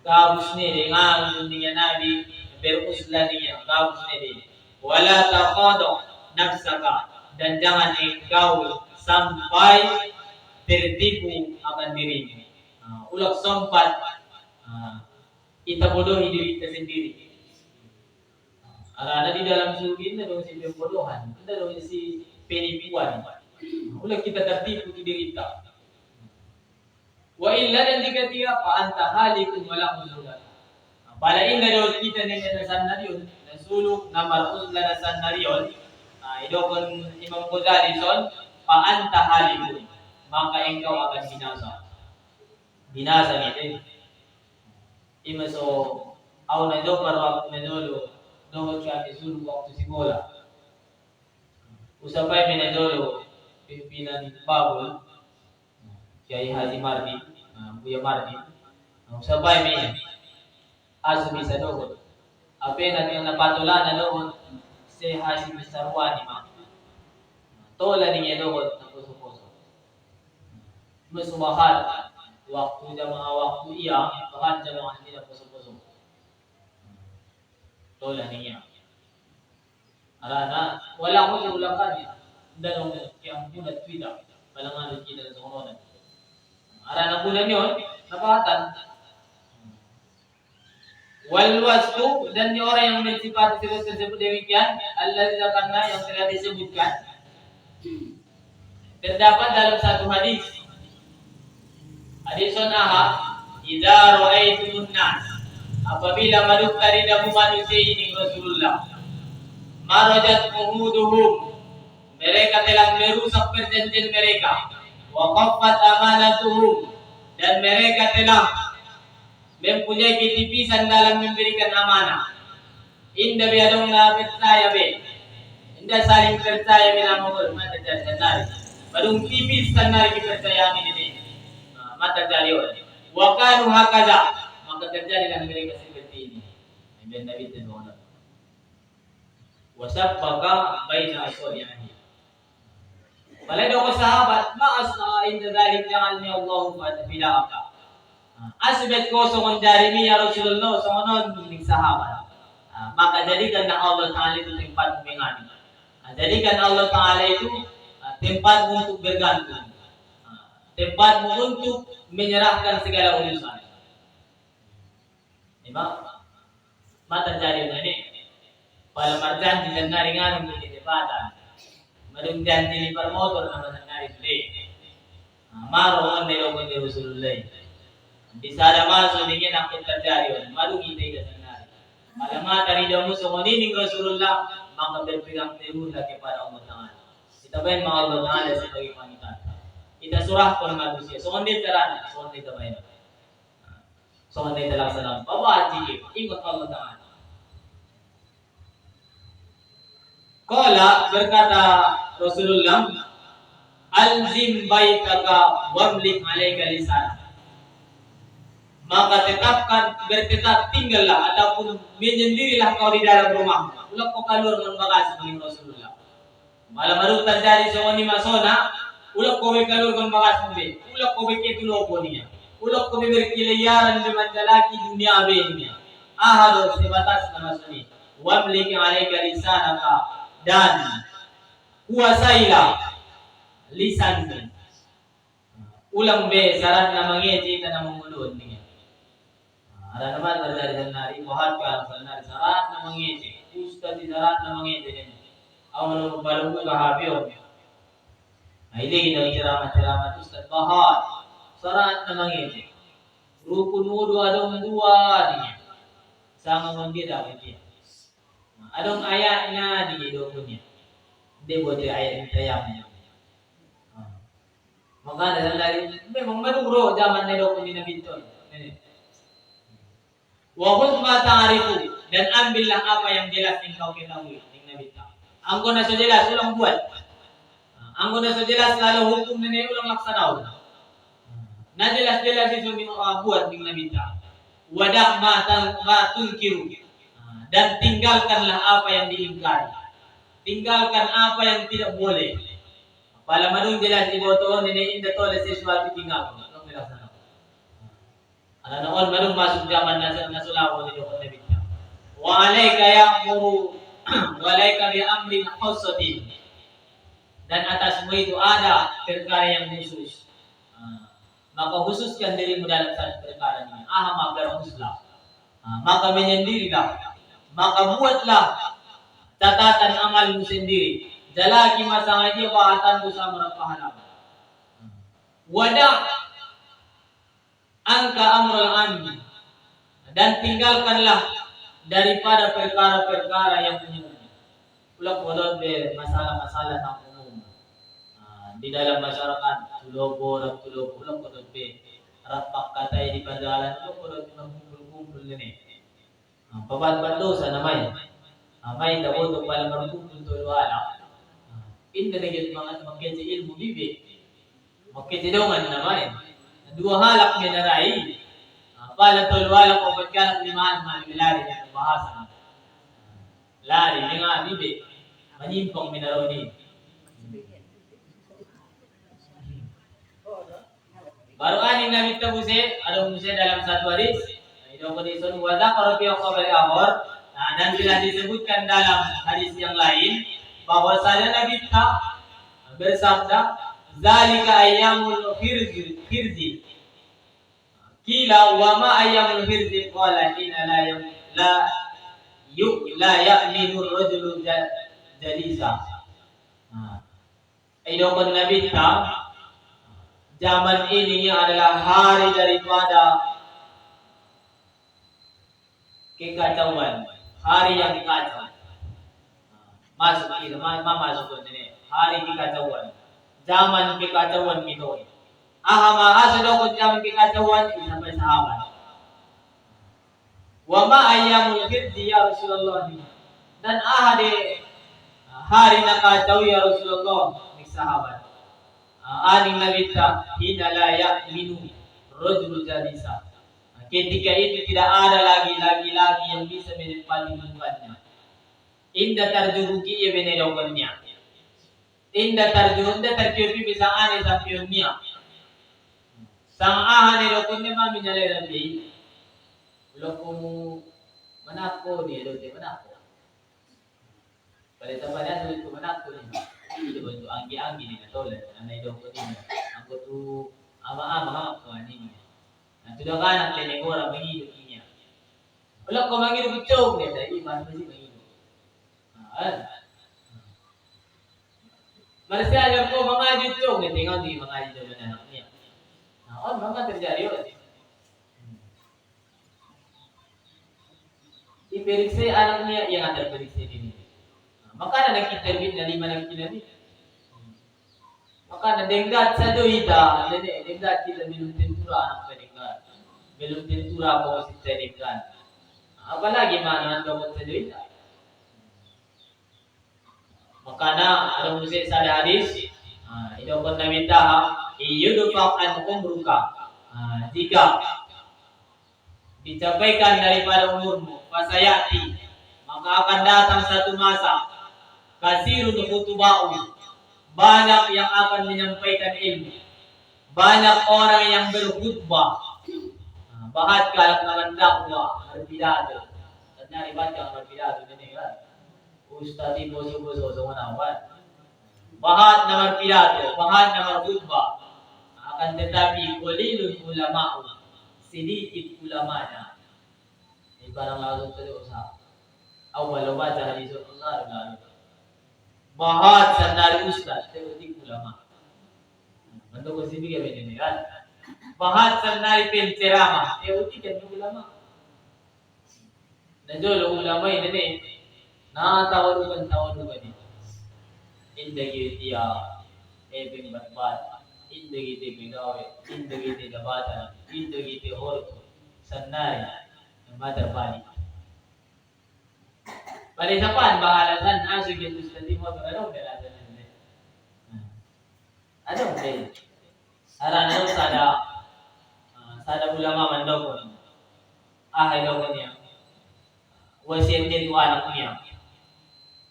Kabos niya ngaw niya nabi berusla niya kabos niya. Wala taqadu nafsaka, dan jangan engkau sampai tertipu akan dirimu. Ulak sempat kita bodohi diri kita sendiri. Ada di dalam surga ini dong si pembodohan, ada dong si penipuan. Ulah kita tertipu di diri kita. Wa illa dan jika tidak fa anta halikun wala huzulana. Pada inda daw kita ni nasan nariyon, nasuluk na maruz la nasan nariyon. Idokon Imam Ghazali son fa anta halikun. Maka engkau akan binasa. Binasa ni. Ima so au na do par waktu na dolo dohot kami suruh waktu si bola. Usapay minadolo pimpinan Babul Kiai Haji Mardi, Buya Mardi. Usapay may asumi sa dohot. Ape na yung napatula na dohot si Haji Misarwani ma. Tola niya dohot na puso-puso. Masumahal waktu mga waktu iya bahkan mga hindi na puso-puso. Tola niya. Arana, wala ko iulakan niya. Dalong yang muna Twitter, malangan kita sa kunonan. Arana kunan yun, napakatan. Walwastu, dan yung orang yang bersifat tersebut demikian, Allah karena yang telah disebutkan. Terdapat dalam satu hadis. Hadisun aha, idza ra'aitumun nas. Apabila maduk dari damu manusia ini Rasulullah. Marajat muhuduhum, mereka telah merusak perjanjian mereka. Wa qaffat amanatuhum, dan mereka telah mempunyai ketipisan dalam memberikan amanah. Inda biadong na percaya be, inda saling percaya bila mohon mata jadi kenal. Badung tipis kenal dipercayaan ini, mata jadi orang. Wa kanu hakaza, maka terjadilah mereka seperti ini. Dan Nabi itu wasabbaka baina asyarihi. Kalau ada sahabat, ma'asna inda dzalik ja'alni Allahu fadilaka. Asbet ko songon jarimi ya Rasulullah songonon ning sahabat. Maka jadikan Allah Taala itu tempat mengani. Jadikan Allah Taala itu tempatmu untuk bergantung. Tempatmu untuk menyerahkan segala urusan. Mata jadi ini. Pada marjan di naringan untuk ditepatan, madung janji di permotor nama nari beli, maro nero kundi Rasulullah. Bisa ada masuk dingin aku terjadi, madung itu tidak nari. Malam dari jamu semoni Rasulullah, maka berpegang teguhlah kepada Allah Taala. Kita bain Allah Taala sebagai panitan. Kita surahkan manusia, sondi terana, sondi terbaik. Sondi terlaksana. Bawa hati, ikut Allah Taala. Qala berkata Rasulullah, alzim baitaka wamlik alaika lisan. Maka bertetap tinggallah ataupun menyendirilah kau di dalam rumah. Ulak kau keluar membakas dengan Rasulullah. Malam baru terjadi sewani masona, ulak kau keluar membakas dengan. Ulak kau beketulo ponia. Ulak kau berkeliaran di manjalaki dunia benya. Ahad sebatas nama suni. Wamlik alaika lisanaka. Dan kuasailah lisanmu. Ulang be syarat na mangeci na mangulod niya. Ada naman terjadi nari buhat ka nari syarat na mangeci. Ustad di syarat na mangeci niya. Awal baru ko kahabyo. Ay hindi na ceramah ustad buhat syarat na mangeci. Rukun wudu adong dua niya. Sama manggira niya. Adong ayatnya di dokunya. Dia buat ayat ayamnya. Maka dalam dari memang maduro zaman dokunya Nabi itu. Wa khudh ma ta'rifu, dan ambillah apa yang jelas engkau ketahui ning Nabi itu. Anggo na so jelas ulang buat. Anggo na so jelas lalu hukum ini ulang laksanaon. Na jelas-jelas itu buat ning Nabi itu. Wadah ma tunkiru. Dan tinggalkanlah apa yang diingkari. Tinggalkan apa yang tidak boleh. Pala manung jelas iboto ini inda tole sesuatu tinggal. Ano bilasan? Ana noon manung masuk zaman na sulawo ni dokon Nabi. Wa alayka ya'muru wa alayka bi amrin khassatin. Dan atasmu itu ada perkara yang khusus. Maka khususkan dirimu dalam satu perkara ini. Aham agar khususlah. Maka menyendirilah. Maka buatlah catatan amalmu sendiri. Jalaki masangaji bahatan dosa merapahana. Wadah angka amrul amni, dan tinggalkanlah daripada perkara-perkara yang menyembunyi. Ulak bolot be masalah-masalah yang umum. Di dalam masyarakat tulobo ulak bolot be rapak katai di pandalan ulak bolot mengumpul kumpul ni. Pabat-bandosa naman. May daw pala markumpul to wala. Inda na yun mga makita ilmu bibi. Makita dongan naman. Dua halak niya na rai. Pala to wala ko ba't ka ng limahan malilari niya ng bahasa. Lari niya nga bibi. Manimpang minaraw ni. Baru aning nabi tabuse, ada muse dalam satu hadis. Itu kondisi wada karafiya qabl akhir. Dan bila disebutkan dalam hadis yang lain bahwasanya Nabi kita bersabda, "Zalika ayyamul khirzi." Kila wa ma ayyamul khirzi qala inna la ya'minu ar-rajulu jalisa. Itu kan Nabi kita zaman ini adalah hari daripada kekacauan, hari yang kacau. Masuk ini, masuk ini, hari kekacauan, zaman kekacauan itu. Ahama sudah kau zaman kekacauan sampai sahabat. Wama ayyamul khirji ya Rasulullah. Dan hari nak kacau ya Rasulullah ni sahabat. Aning nabita hina la ya'minu rajul jalisa. Ketika itu tidak ada lagi yang bisa menempati lingkungannya. Inda tarjuhuki ia benedaukannya. Inda terkiupi bisa ane sampionnya. Sang ahane dokunnya mami nyaleran di. Lokumu manako ni dote manako. Pada tapadan itu manako ni. Itu bentuk anggi-anggi ni katola. Anai dokun ni. Angko tu ama-ama ko ani. Nah, sudah kan nak orang menghidup niya. Wala ko manghidup ucog niya dahil iman masih menghidup. Malaysia alam ko mga ucog niya tinggal di mga ucog na anak niya. Nah, mga terjadi yun. Iperiksa anak niya yang ada periksa ini. Maka na nag-intervene na 5 ng kinamit. Maka na denggat sa doida, denggat kita belum tentura anak peninggal. Belum tentura ko si teninggal. Apalagi mana ang sa doida. Maka na, anong musin sa hadis? Ito ko naminta ha, iyudufak an umruka. Jika dicapaikan daripada umurmu, fasayati, maka akan datang satu masa, kasirun khutuba'u, banyak yang akan menyampaikan ilmu, banyak orang yang berkhutbah, bahat kalak naman dakwah, berpidato. Tanya dibaca berpidato ini kan, ustaz di boso-boso semuanya. Bahat na berpidato, bahat na berkhutbah, akan tetapi qalilun ulama'u, sedikit ulamanya. Ibarang langsung sa dosa. Awal baca hadis Allah lalu. Bahat sandal ustaz, teotik ulama. Mando ko sini kaya ini kan. Bahat sandal penceramah, teotik kan ulama. Dan jolo ulama ini na tawarukan ini. Indagi dia ebeng batbat, indagi dia begawe, indagi dia dabatan, indagi dia horto, sandal mata bali. Pada sapan bahalasan asuk yang mustati mo ano belasan ini. Ano din. Arano sada ulama mandau ko. Daw niya. Wasiat din to anak niya.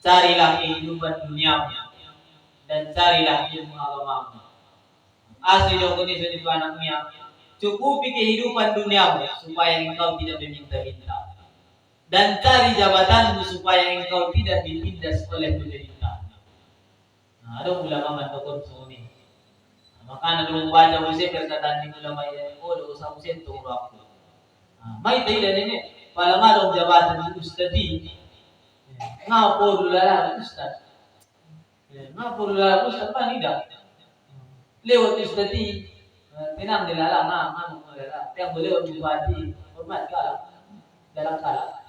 Carilah kehidupan duniamu dan carilah ilmu agamamu. Asli daw ko ni sa anak niya. Cukupi kehidupan duniamu supaya engkau tidak meminta-minta. Dan cari jabatanmu supaya engkau tidak ditindas oleh pemerintah. Nah, ada ulama mendukung suni. Maka ada membaca musim perkataan di ulama ini, do usah musim tunggu aku. Mai tidak ini, kalau ada jabatan ustadi, ngapa dulu ustad? Ngapa dulu ustad apa tidak? Lewat ustadi, tenang dilalang, nganu dilalang. Yang boleh bupati, hormat kalah dalam kalah.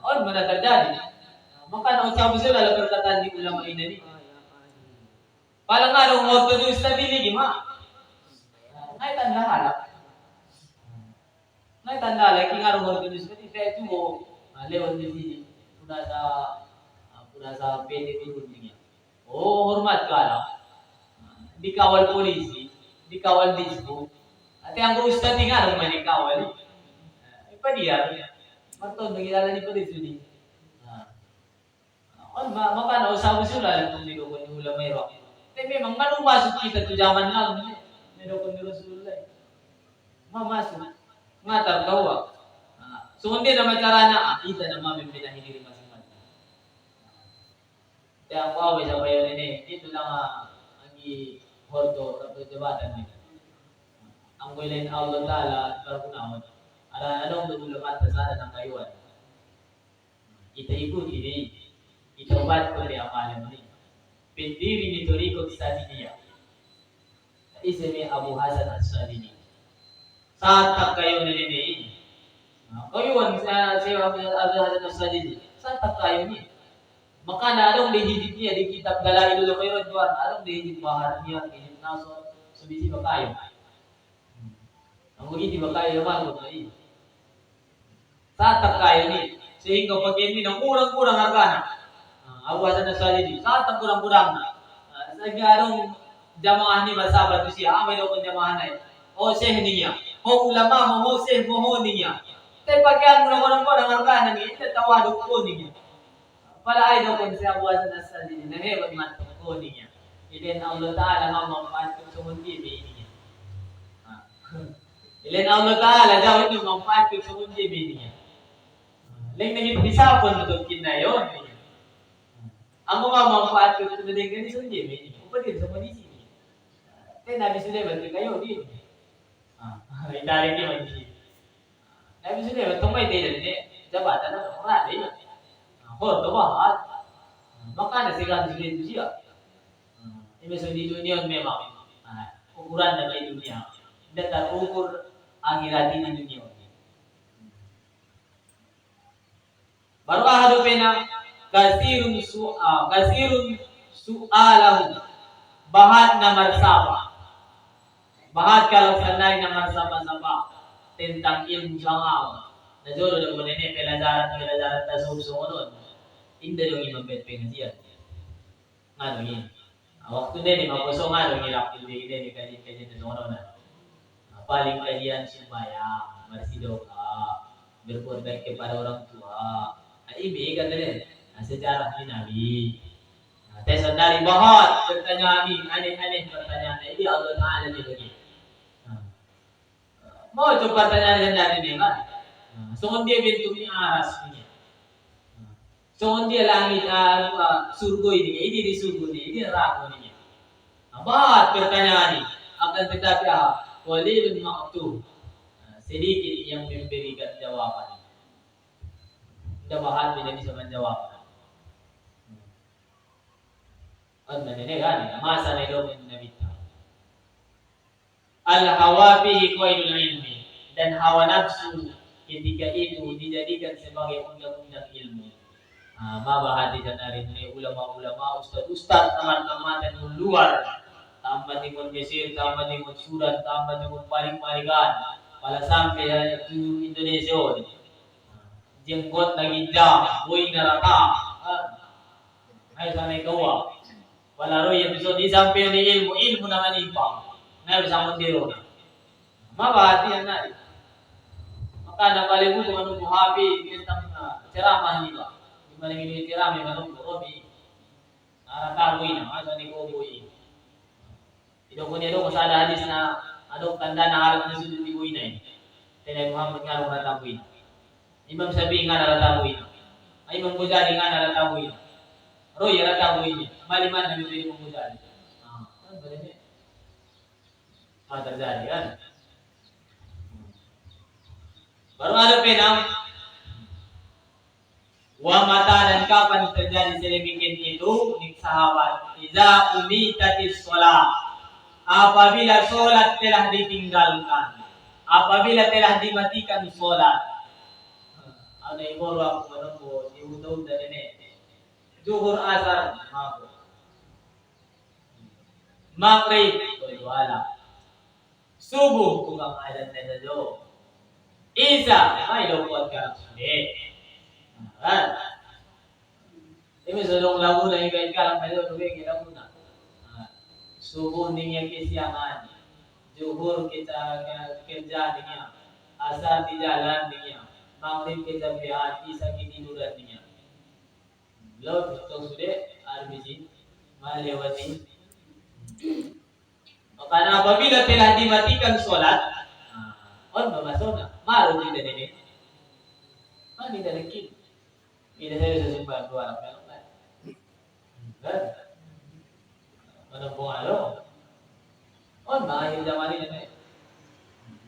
Mana terjadi? Maka nak ucap besar dalam perkataan di ulama ini. Kalau nggak ada waktu itu stabilis gimana? Nggak tanda halak. Ngai tanda lagi ngaruh organisasi kita itu lewat di sini sudah sa PT turunnya. Oh hormat kala dikawal polisi, dikawal disbu. Ati ang ustad ni ngaruh man dikawal. Apa dia? Marton nagilala ni polisi ni. Makanya usah usulan itong nilukon ni ulamay rock. Memang manumasok kita to zaman lang. Nilukon ni Rasulullah. Mamasok. Nga targawa. So hindi naman karana, kita na mami pinahili masing-masing. Kaya ang kaway sa bayan ini, dito lang ang i-horto sa jabatan nila. Ang wilain Allah Ta'ala, barkunawad. Anong nagulamat sa sana ng kayuan? Kita ikuti ni, itabat ko ni amalan ni. Pendiri ni Toriko Sadiniya. Isemi Abu Hasan As-Sadini. Saat kayo niliniin. Kayuan sa Abu Hasan As-Sadini. Saat kayo ni. Maka na anong lihidit niya di kitab Dalailul Khairat doon. Anong lihidit bahar niya lihidit naso subisi ba kayo? Ang hindi ba kayo naman ko na saat kayo ni. Sehingga pag yan ng kurang-kurang harga Abu Hasan As-Sadini. Saat ang kurang-kurang na. Sa garong jamaah ni masabat tu siya. May daw kong jamaah na yun. O seh niya. O ulama mo, seh mo niya. Tapi pagyan mo na kurang-kurang harga na niya. Ito tawadok ko niya. Pala ay daw kung si Abu Hasan As-Sadini na hebat matong ko niya. Ilan Allah Ta'ala nga mampaatong sa mundi niya. Ilan Allah Ta'ala daw ito mampaatong sa mundi niya. Lang naging-isapon mo doon kinayon niya. Ang mga mampaatong sa mundi niya sa mundi niya. Upadil sa mundi niya. Kaya nabi Sulaiman kayo din. Idari niya mundi. Nabi Sulaiman itong may tayo niya. Jabatan na marami niya. Horto bahal. Maka nasigahan sila siya. Ibig di dunia memang ukuran na may dunia. Hindi tarukur akhirat di dunia. Baru hadapin na kasirun su'alahu. Bahat na marsaba. Bahat kalau sanay na marsaba-saba tentang ilmu sangaw. Najolo na muna ini pelajaran na susunod. Hindi yung imambet pengajian. Ngano yun? Waktu din, mapuso nga nung ilapil din kajian na nono na. Paling kajian simbayang, marsido ka, berkorban kepada orang tua. Ibig ka din, sejarah ni Nabi. Tesan dari bahat, pertanyaan ini, aneh-aneh pertanyaan ini, Allah Ta'ala ni lagi. Mau itu pertanyaan dari ni kan? So dia bentuk ni aras ni. So dia langit surga ini di surga ini neraka ini. Abad pertanyaan ini akan tetapi walilun ma'tub. Sedikit yang memberikan jawaban. Tidak bahan tidak bisa menjawab. Anda ini kan masa hidup Nabi. Al-hawa fihi qaidul ilmi dan hawa nafsu ketika itu dijadikan sebagai undang-undang ilmu. Mabahati dan hari ini ulama-ulama, ustaz-ustaz, teman-teman dan luar, tambah dengan Mesir, tambah dengan Sudan, tambah dengan paling-palingan, pada sampai itu Indonesia. Jenggot lagi jam, boy neraka. Hai sana kawa. Wala roy episode di sampai ni ilmu naman ipang. Na bisa mendiro. Mabahati yan na. Maka nakalimutan kung anong buhabi tentang ceramah nila. Maling ini tirami manung obi taruin asa ni ko boy ito ko niya do sa hadis na adong tanda na harap na sudut ni boy na Tenay Muhammad nga ro natabuin Imam Sabi nga naratabuin ay Imam Ghazali nga naratabuin Roy naratabuin maliman na bibili Imam Ghazali ano ba din terjadi kan baru ada penang wa mata dan kapan terjadi sedemikian itu nih sahabat iza umitatis sholat apabila sholat telah ditinggalkan apabila telah dimatikan sholat ada yang baru aku menunggu di utun dan ini zuhur asar maghrib wala subuh tukang adan na do Isa, may lupot ka suli. Kan? Ini sedang lagu na yung kalang kayo, nubing lagu na. Subuh niya kesiangan, zuhur kita kerja niya, asar di jalan niya, maghrib kita bihat, isa kitiduran niya. Lord, ito sudah RBC, malewati. Karena apabila telah dimatikan sholat, on memasuk na, maru tidak ini, mana tidak lagi. Ini saya sesumbang dua orang kan, mana pengaruh, on mahir zaman ini,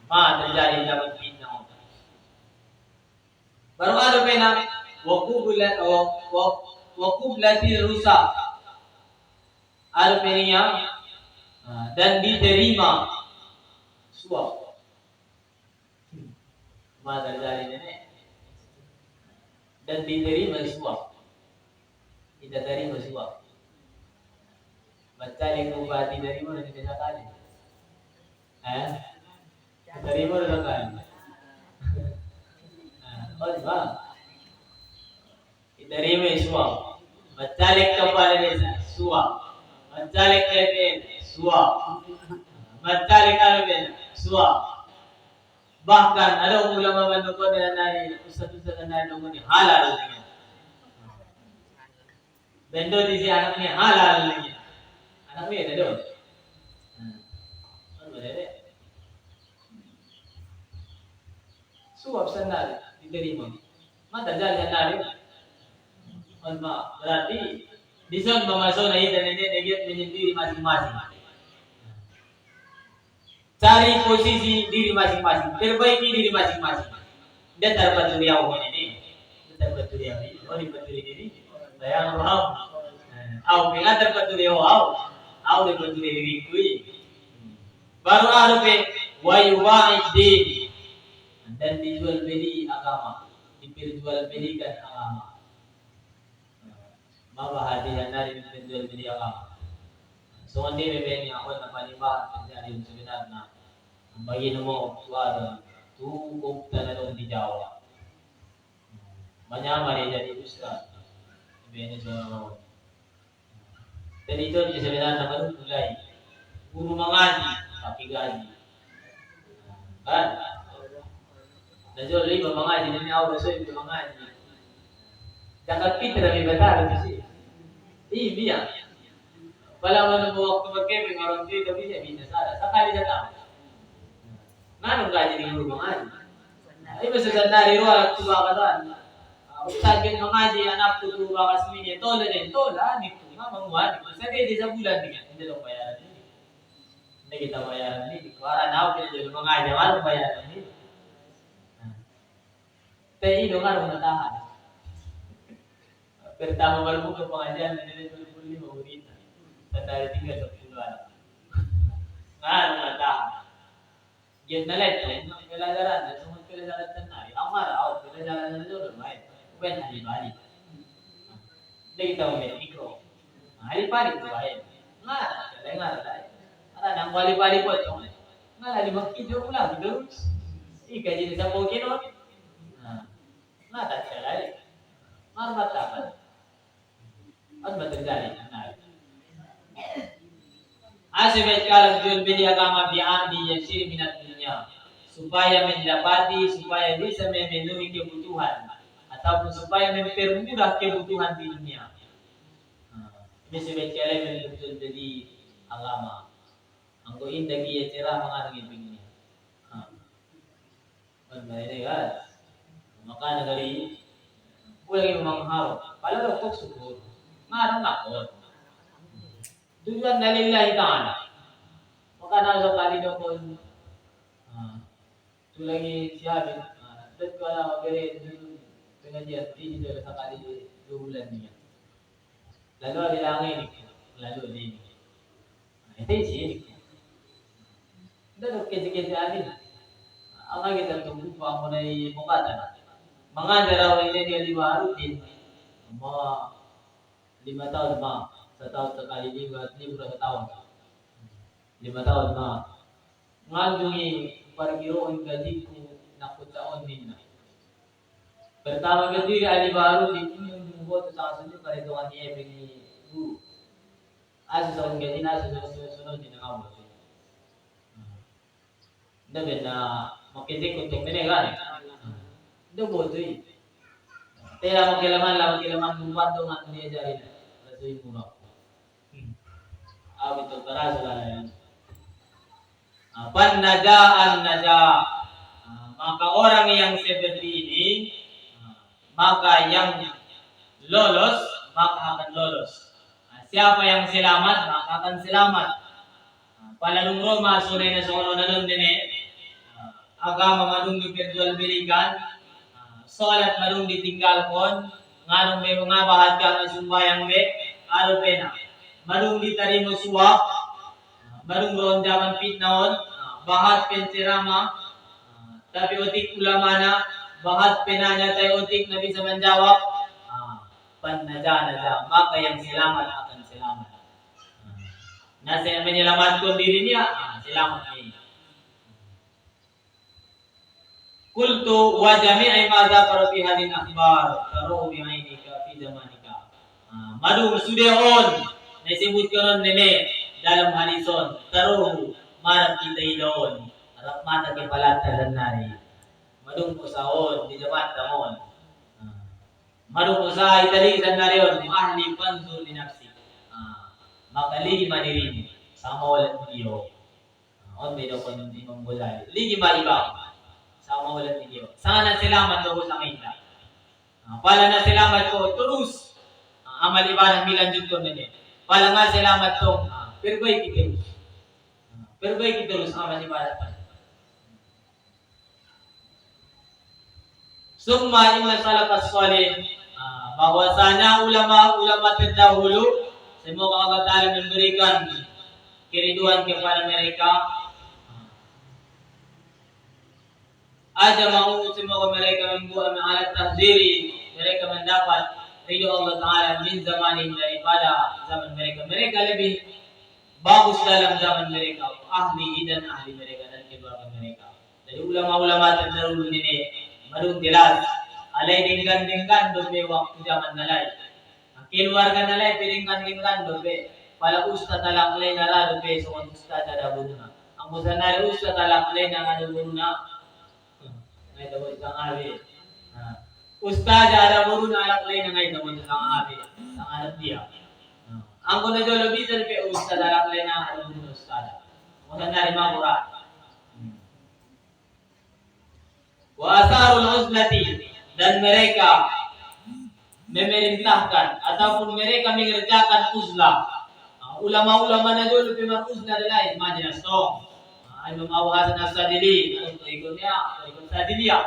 terjadi zaman ini. Baru ada pena, wakublatil rusak, artinya dan diterima suap. Mana terjadi ini? Dan diterima suap, tidak terima suap. Baca yang bupati dari mana di desa kali? Dari mana desa kali? Oh, bang. Diterima suap. Bacalik kepala desa suap. Bacalik KPN suap. Bacalik KPN suap. Bahkan ada ulama menukar dan dari ustaz-ustaz dan dari ini halal lagi. Bendo di sini anak ini halal lagi. Anak ini ada dong. Suap sendal diterima. Mata jalan sendal. Berarti di sana memasuk naik dan ini negeri menyendiri masing-masing. Cari posisi diri masing-masing, perbaiki diri masing-masing. Dan terbantu dia ini, terbantu dia ini, terbantu diri. Saya roham, au pengat terbantu dia au terbantu diri kui. Baru ada wayubaid din dan dijual beli agama, diperjual belikan agama. Mabahadian dari diperjual beli agama. So hindi bebeni ako na panimbahan terjadi yung sebenarnya na ang bagay mo tuwada tukup talagang di Jawa. Manyama rin jadi ustaz. Bebeni so dan itu di sebenarnya baru mulai guru mengaji tapi gaji. Kan? Dan jo lima mengaji ini awal so itu mengaji. Jangan pitra di betar itu sih. Iya. Wala man mo waktu magkebe ngaron dito bisa binasara sakali sa tao. Nganong gaji ni guru mangaji. Ay basta sa nariwa at tuwa ka doon. Usagin mangaji anak tutuwa ka sa minya tola din tola ni kuma manguha ni sa di sa bulan din hindi daw bayaran ni. Hindi kita bayaran ni. Kuara na ako pinadyo mangaji ano bayaran ni. Tay ino nga natahan. Pertama baru buka pengajian dari 25 murid. Dari 30 anak. Ngayon mata. Yan na leto, pelajaran, semua pelajaran tenari. Amar out pelajaran itu bermain. Bukan hari-hari. Jadi kita main mikro. Hari-hari itu baik. Dengar dah. Ada nang bali-bali buat cuma. Lagi bakti jo pula terus. Ika jadi sampo kino. Tak celai. Marmat apa? Apa terjadi? Asibet kalau jual beli agama diambil yasir minat dunia supaya mendapati supaya bisa memenuhi kebutuhan ataupun supaya mempermudah kebutuhan di dunia. Ini sebet kalau jual beli agama, angko indah dia cerah mengarungi dunia. Ini kan, maka negeri boleh mengharap. Kalau dokter syukur, ngarang nakot. Tujuan dari lillahi ta'ala. Maka nasa kali daw ko tulagi siyabi dat ko ala magere dengan dia di dalam sakali 2 bulan niya. Lalu ada langit lalu ini. Itu sih. Dan kecil-kecil ani. Ang kita tunggu pa mo na mukata. Mga daraw ini dia di baru din. Mga 5 tahun ma. Setahun sekali ini berapa tahun? 5 tahun mah. Nganjungi parkiro gaji ku nakutaon ninyo. Pertama kediri ali baru di buat sa sunod para ito ang iebe ni guru. Asa sa kong gaji na sunod din ang awal. Dabi na makitik untuk menegan. Dobo tu. Tera makilaman membantu ngan dia jari. Rasui murah. Itu keras lah. Najaan maka orang yang seperti ini maka yang lolos maka akan lolos. Siapa yang selamat maka akan selamat. Palalong Roma sunay na sono nanon din agama madung diperjual belikan, salat madung ditinggal kon, nganong may mga bahad ka ng sumbayang be, aro pena. Madung ditarimo suwak, madung ron jaman pitnaon, bahad pensirama, tapi otik ulama na, bahad penanya tayo otik na bisa menjawab, naja, maka yang selamat akan selamat. Nasa menyelamatkan diri niya, selamat niya. Kultu wa jami'i ma dzakara fi hadhihi akhbar taruhu bi ainika fi zamanika. Madu sudeon disebutkan nene dalam hadison taruhu marap kita idon harap mata ke palata dan nari. Madung usaon di zaman tamon. Madung usaha itali dan narion ahli panzur di nafsi. Maka ligi madiri sama walat video. On bedo kon di mambulay. Ligi malibaw. Sama walat video. Sana selamat ko sa kanila. Pala na selamat ko terus amal ibadah milanjut ko nene. Pala nga selamat to perbaiki terus. Perbaiki terus amal ibadah pa. Summa imam salafus salih bahwasanya ulama terdahulu semoga Allah Ta'ala memberikan keriduan kepada mereka. Ada mau semoga mereka membuat alat tahziri, mereka mendapat ridho Allah Ta'ala min zamanin daripada zaman mereka. Mereka lebih bagus dalam zaman mereka, ahli dan ahli mereka dan keluarga mereka. Dari ulama-ulama terdahulu ini madung jelas alay dinggan dobe waktu zaman nalay. Keluarga nalay piringgan dobe. Pala ustad talak lay nara dobe so ustad ada buruna. Ang ustad nalay ustad talak lay na ada buruna. Ngay daw isang abi. Ustad ada buruna alak lay na ngay daw isang abi. Ang anak dia. Ang kuna jolo bisan pe ustad alak lay na ada buruna ustad. Ustad nalay mabura. Wa asarul uzlati dan mereka memerintahkan ataupun mereka mengerjakan uzlah. Ulama-ulama na dulu memang uzlah adalah majlis to. Imam Abu Hasan As-Sadili, ikut Sadiliyah.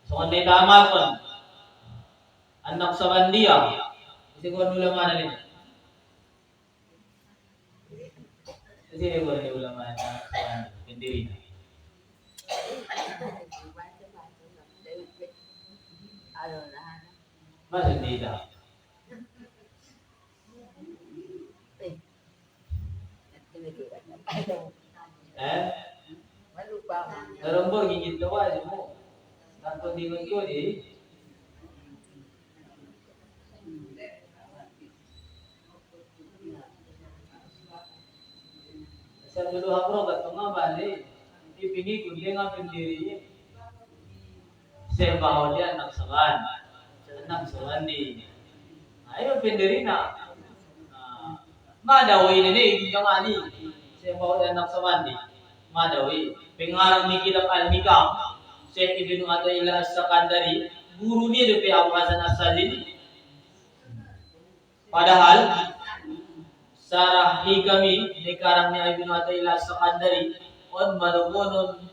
So kan dia amalkan. Anak Sabandia. Isi ko ulama na din. Isi ko ni ulama na pendiri. Mas hindi dah. Narumbor gigit ka ba? Mo. Tanto di mo yun eh. Sa dulu hapro ka tunga bali. Ipingi kundi nga pendiri. Sa bahaw dia anak saban. Anak saban di. Ayo pendiri na. Madawi ini kamani. Sa bahaw dia anak saban di. Madawi. Pengarang ni kitab Al-Hikam, Syekh Ibnu Athaillah As-Sakandari, guru dia dari Abu Hasan As-Sadili. Padahal sarah hikami ni karang ni Ibnu Athaillah As-Sakandari on malumonon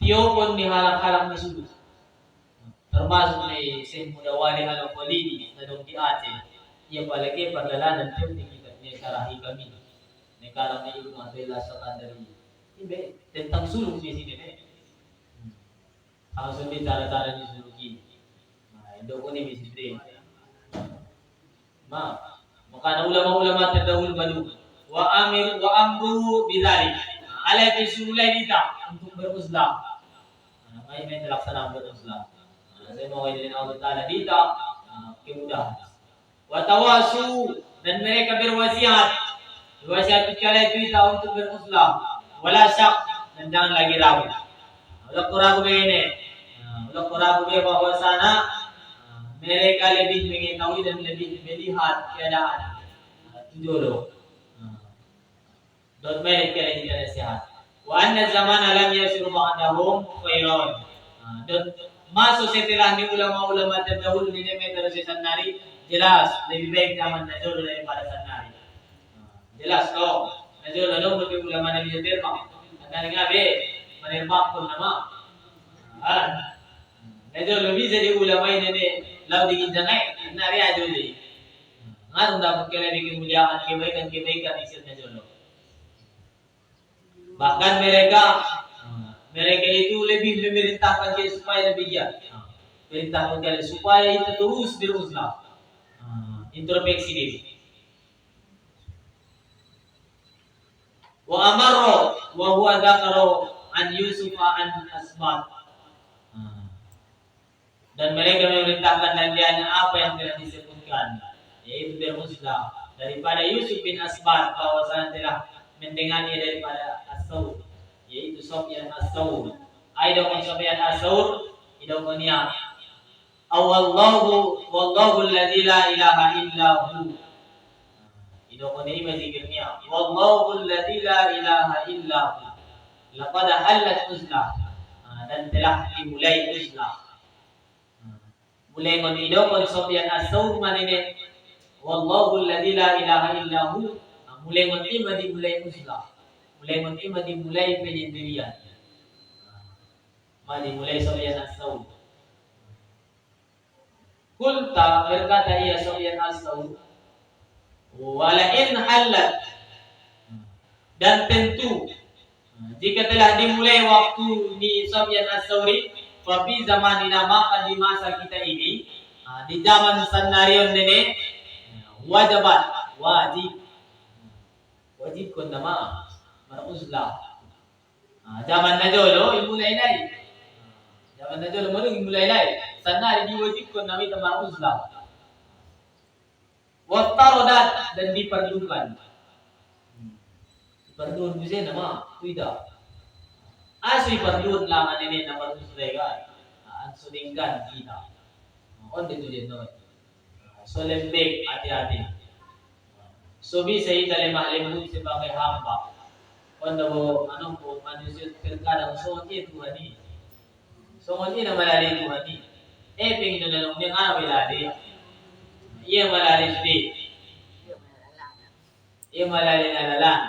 tiopon ni halang-halang ni sudut. Termasuk ni Syekh Mudawali Al-Walidi na dong di Aceh. Ia palagi perjalanan tiap ni kitab ni sarah hikami ni karang ni Ibnu Athaillah As-Sakandari. Ibe tentang suluk di sini nih. Langsung cara-cara di suluk ini. Nah, itu ko ni bisipre. Maka ulama-ulama terdahulu balu wa amru bidzalik. Alai bisulai dita. untuk beruzlah. Ngayon may nalaksanaan beruzlah. Saya mau ngayon Allah Ta'ala dito, kemudahan. Watawasu, dan mereka berwasiat. Berwasiat kala itu untuk beruzlah. Wala syak, dan jangan lagi ragu. Wala ragu begini. Wala ragu begini bahwasana mereka lebih mengetahui dan lebih melihat keadaan jodoh. Dan mereka lebih nasihat. Wa anna zaman lam yasiru ba'dahum khairan. Dan masuk setelah ni ulama-ulama terdahulu di negara Sanari, jelas lebih baik zaman Najul daripada Sanari. Jelas kau Najul lebih ulama Nabi Terma. Ada ngabe menerima pun nama. Najul lebih jadi ulama ini lau digin jangai nari aja ni. Ngarung dapat kelebih kemuliaan kebaikan isi Najul. Bahkan mereka itu lebih memerintahkan dia supaya lebih giat. Perintahkan dia supaya itu terus beruzlah. Introspeksi diri. Wa amarro wa huwa dzakara an Yusuf an asbat. Dan mereka memerintahkan dan dia apa yang telah disebutkan, yaitu beruzlah daripada Yusuf bin Asbat, bahwasanya telah mendengarnya daripada As-Saur, yaitu Sufyan As-Saur. Aido kan Sufyan As-Saur, ido konia wallahu alladzi la ilaha illa hu. Ido konia mazikirnya wallahu alladzi la ilaha illa hu. Laqad halat uzlah, dan telah dimulai uzlah. Mulai kon ido kon Sufyan As-Saur manine wallahu alladzi la ilaha illa hu. Mulai mentima dimulai uzlah, mulai mentima dimulai penyendirian, dimulai Sufyan As-Saur. Kulta berkata ia Sufyan As-Saur, wala in halat, dan tentu jika telah dimulai waktu ni Sufyan As-Sauri, fabi zamanina maka di masa kita ini, di zaman Sanarion ini, wajib kon nama beruzlah. Zaman Najolo imulai lai. Zaman Najolo mo imulai lai. Sana diwajib kon nama itu beruzlah. Wa tarodat, dan diperlukan. Perluan bisa nama tidak. Asli perluan lang ini nama beruzlah kan. Ansudingkan kita. On itu je no. So lembek hati-hati. So bisa kita lemah-lembut sebagai hamba. Kalau manusia terkadang songi Tuhan ini. Songi na malali Tuhan ini. Pingin na nung nga malali. Iya malali sudi. Iya malali na lalan.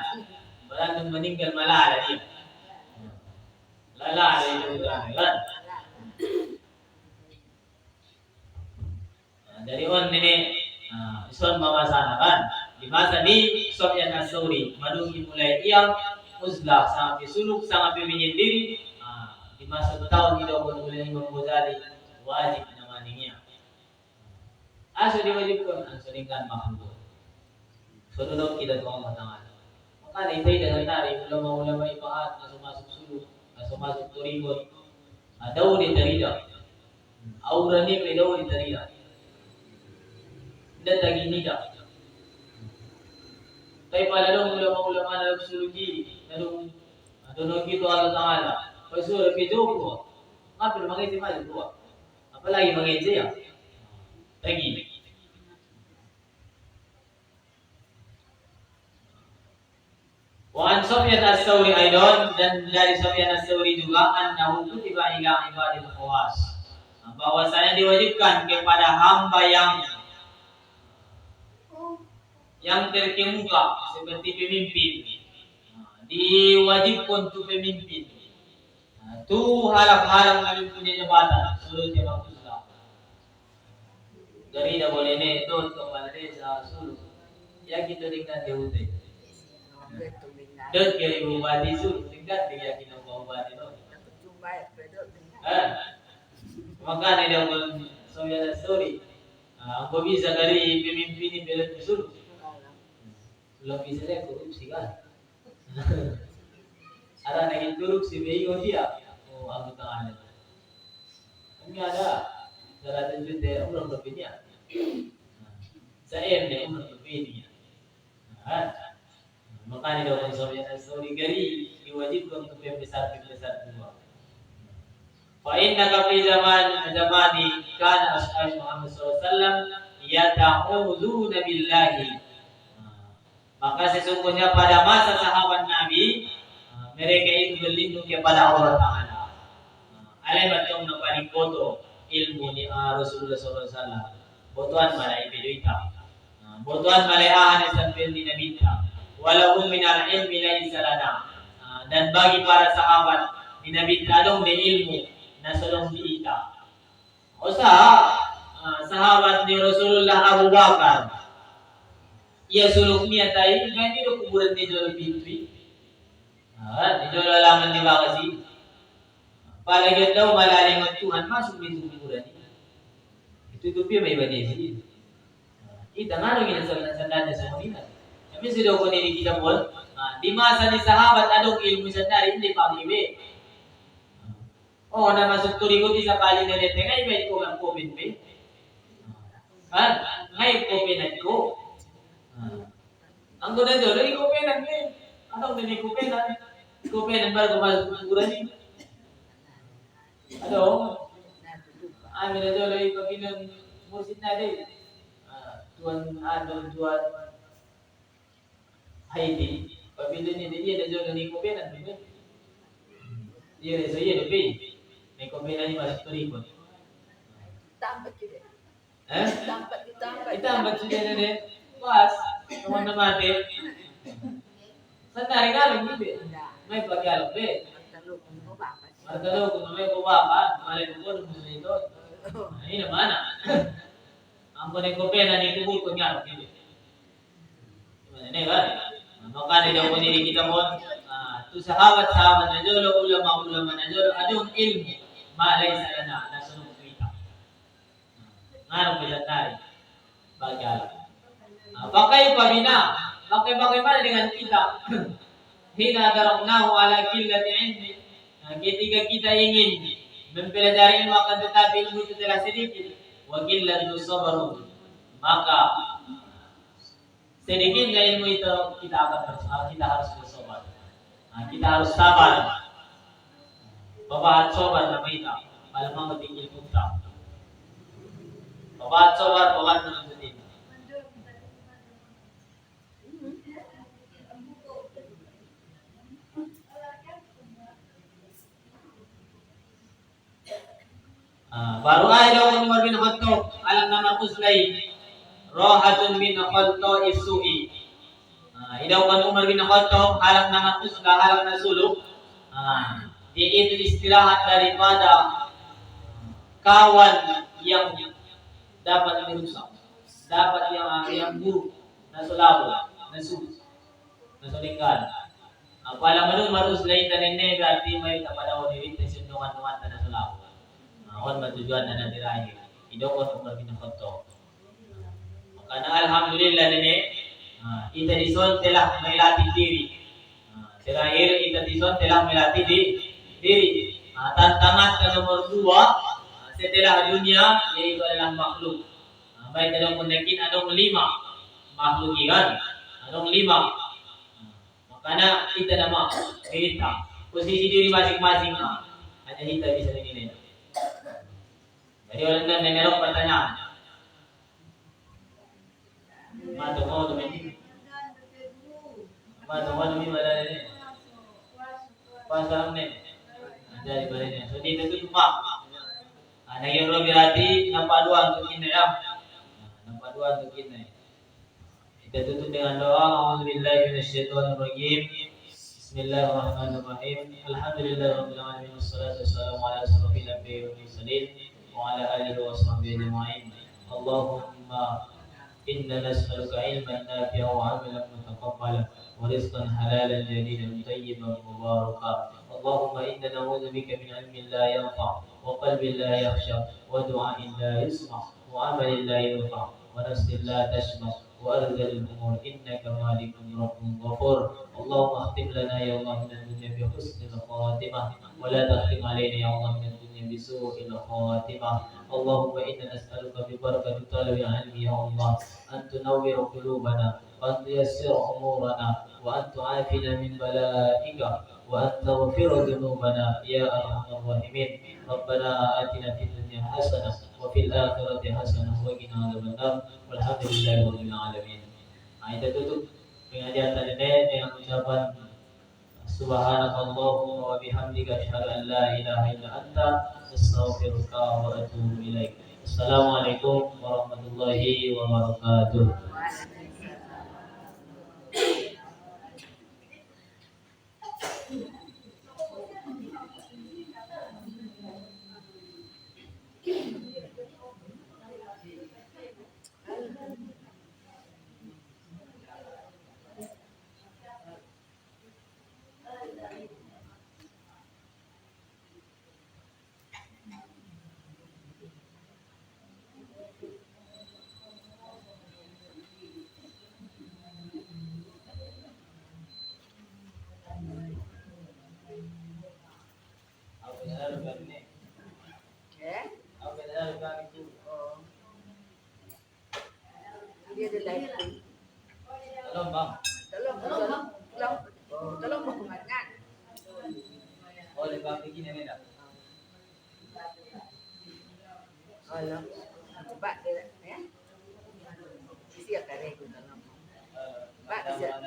Maraming meninggal malali. Lalala itu kan. Dari on ini ison mamasana kan. Di masa ni Sufyan As-Sauri madungi mulai ia uzlah sampai suluk sampai menyendiri. Di masa tahun itu pun mulai Imam Ghazali wajib namanya. Aso diwajibkan anseringan makhluk. Sunod kita tuang matangan. Maka itay dengan nari ulama-ulama ipahat na sumasok suluk, na sumasok turibot. Daw di tarida. Aura ni daw di tarida. Dan tagi nida. Tapi pada dong ulama-ulama dalam suluki, dalam dono gitu Allah Taala. Pasal video ko, ngapil mangai si mali ko. Apalagi mangai siya. Tagi. Wa an Sufyan As-Sauri aidan, dan dari Sufyan As-Sauri juga annahu kutiba ila ibadil khawas. Bahwasanya diwajibkan kepada hamba yang terkemuka seperti pemimpin, diwajibkan untuk pemimpin. Tu halang-halang kami punya jabatan, suruh dia baguslah. Dari dah boleh ni tu kepala desa suruh. Ya kita dengan dia utai. Dot kiri bupati suruh tingkat dia kita bupati tu. Maka ni dia pun Sufyan As-Sauri. Aku bisa dari pemimpin ini bela suruh. Belum bisa dia korupsi kan. Ada naging turuk si Beo dia. Oh, Allah Ta'ala. Kami ada 100 juta umrah lebih niya. Saya yang umrah lebih niya. Makanya daw kung sorry gari diwajibkan untuk yang besar dua. Fa innaka fi zamani kana ashab Muhammad sallallahu alaihi wasallam yata'udzuna billahi. Maka sesungguhnya pada masa sahabat Nabi mereka itu berlindung kepada Allah Ta'ala. Alamat kong paling boto ilmu ni Rasulullah sallallahu alaihi wasallam. Botoan malay pedoita. Botoan malay ahan sambil ni nabita. Walau min al-ilmi laysa lana. Dan bagi para sahabat ni nabita dong de ilmu na solong diita. Sahabat ni Rasulullah Abu Bakar. Ia suluk niya tayo ganti do kuburan ni jolo bitwi. Ni jolo laman di bakasi. Palagi daw malalim ang Tuhan masuk di kuburan ni. Itu piye may badesi. Ita nga rin sandaan sa Madina. Kami sudah ko ni kita pun. Di masa ni sahabat adong ilmu sandari hindi pa ibe. Oh, na masuk turigo di sa kali na lete ngay may ko ang COVID be. Ngay COVID ko. Ang guna jolo i COVID ang be. Anong ni COVID na? COVID ang bago masuk kuburan ni. Ano? Amin na jolo i kabilang mursid na din. Tuan Haiti. Pabila ni dia dah jual ni kopi nanti ni. Dia saya lebih. Ni kopi ni masih terikut. Tambah juga. Ditambah. Ditambah juga ni. Pas teman-teman deh. Sandari kan lebih. Mai pakai lebih. Martalo kung may bubaba, malay ko itu. Ini mana? Ang kunay kopi na ni kubul ko nga. Gimana kan? Maka daw ko nili kita mo tu sahabat na jolo ulama na jolo adong ilmu malay sa lana na sunod kita. Ngarong bilatay bagay. Bakay mana dengan kita? Hina darabnahu ala qillati ilmi. Ketika kita ingin mempelajari ilmu akan tetapi ilmu itu telah sedikit, wa qillatu sabr, maka sedikitnya ilmu itu kita harus bersabar. Kita harus sabar. Bapak sabar na kita, malamang matigil punta. Bapak sabar, bapak nuntutin. Baru aja Umar bin Khattab alam nama Uslay rohatun min khalta isu'i. Idaw kan Umar bin Khattab alam nama Usla alam na suluk. Dia itu istirahat daripada kawan yang dapat merusak, dapat yang buruk, nasulaw, nasulikan. Apala Umar Uslay tanene berarti may kapadaw ni Winter sundungan na nasulaw. Ahon matujuan na natirahi. Idokon Umar bin Khattab. Maka alhamdulillah nene ita dison telah melatih diri. Terakhir ita dison telah melatih diri. Tantangan ke nomor 2 setelah dunia yaitu adalah makhluk. Baik dalam mendekin adong 5 makhluk kan. Adong 5. Makanya kita nama kita posisi diri masing-masing hanya kita bisa dinilai. Jadi orang tua menerok pertanyaan. Matu mau demi pada ini. Pasal ni. Jadi pada ini. So di itu cuma. Ada yang lebih berarti nampak dua untuk ini ya. Nampak dua untuk ini. Kita tutup dengan doa. A'udzubillahi minasyaitonirrajim. Bismillahirrahmanirrahim. Alhamdulillahirabbil alamin wassalatu wassalamu ala asyrofil anbiya'i wal mursalin. وعلى آله وصحبه أجمعين. اللهم إنا نسألك علما نافعا وعملا متقبلا ورزقا حلالا جليلا طيبا مباركا. اللهم إنا نعوذ بك من علم لا ينفع وقلب لا يخشع ودعاء لا يسمع وعمل لا ينفع ونفس لا تشبع وأرذل الأمور إنك مالك رب غفور اللهم اختم لنا يوما من الدنيا بحسن الخاتمة ولا تختم علينا يوما من الدنيا بسوء الخاتمة اللهم إنا نسألك ببركة طلب العلم يا الله أن تنور قلوبنا وأن تيسر أمورنا وأن تعافنا من بلائك وأن تغفر ذنوبنا يا أرحم الراحمين ربنا آتنا في الدنيا حسنة وفي الآخرة حسنة وقنا عذاب النار والحمد لله رب العالمين. Nah, kita tutup pengajian tadi dengan ucapan Subhanakallahumma wa bihamdika asyhadu an la ilaha illa anta astaghfiruka wa atubu ilaik. Assalamualaikum warahmatullahi wabarakatuh. Dia ada live. Tolong bang. Tolong pengajian. Oleh bang begini nih dah. Kalau coba dia ya. Siap kare guna. Pak dia.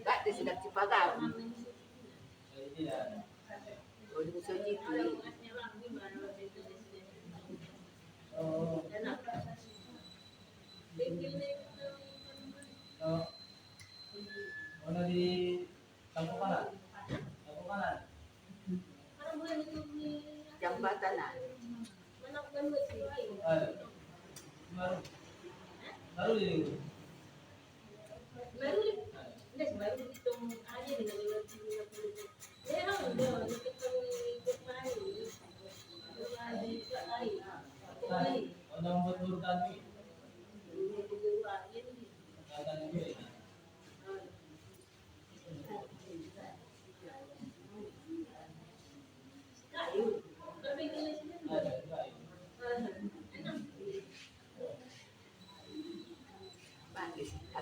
Pak dia sedang cipaga. Oh dia sunyi tu. Oh. Mana di kampung mana? Kampung mana? Jambatan lah. Baru. Baru di. Baru hitung aja dengan 50. Dia orang dia ikut main. Ada juga lain. Orang buat tadi.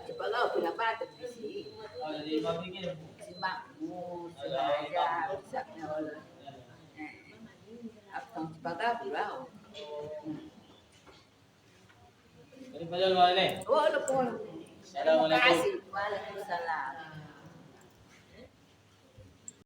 Cipaga punya bata di sini. Di pabrik Simakmu sengaja rusaknya orang. Abang cipaga pulau. Dari Padang mana ni? Walaupun. Assalamualaikum. Terima kasih. Waalaikumsalam.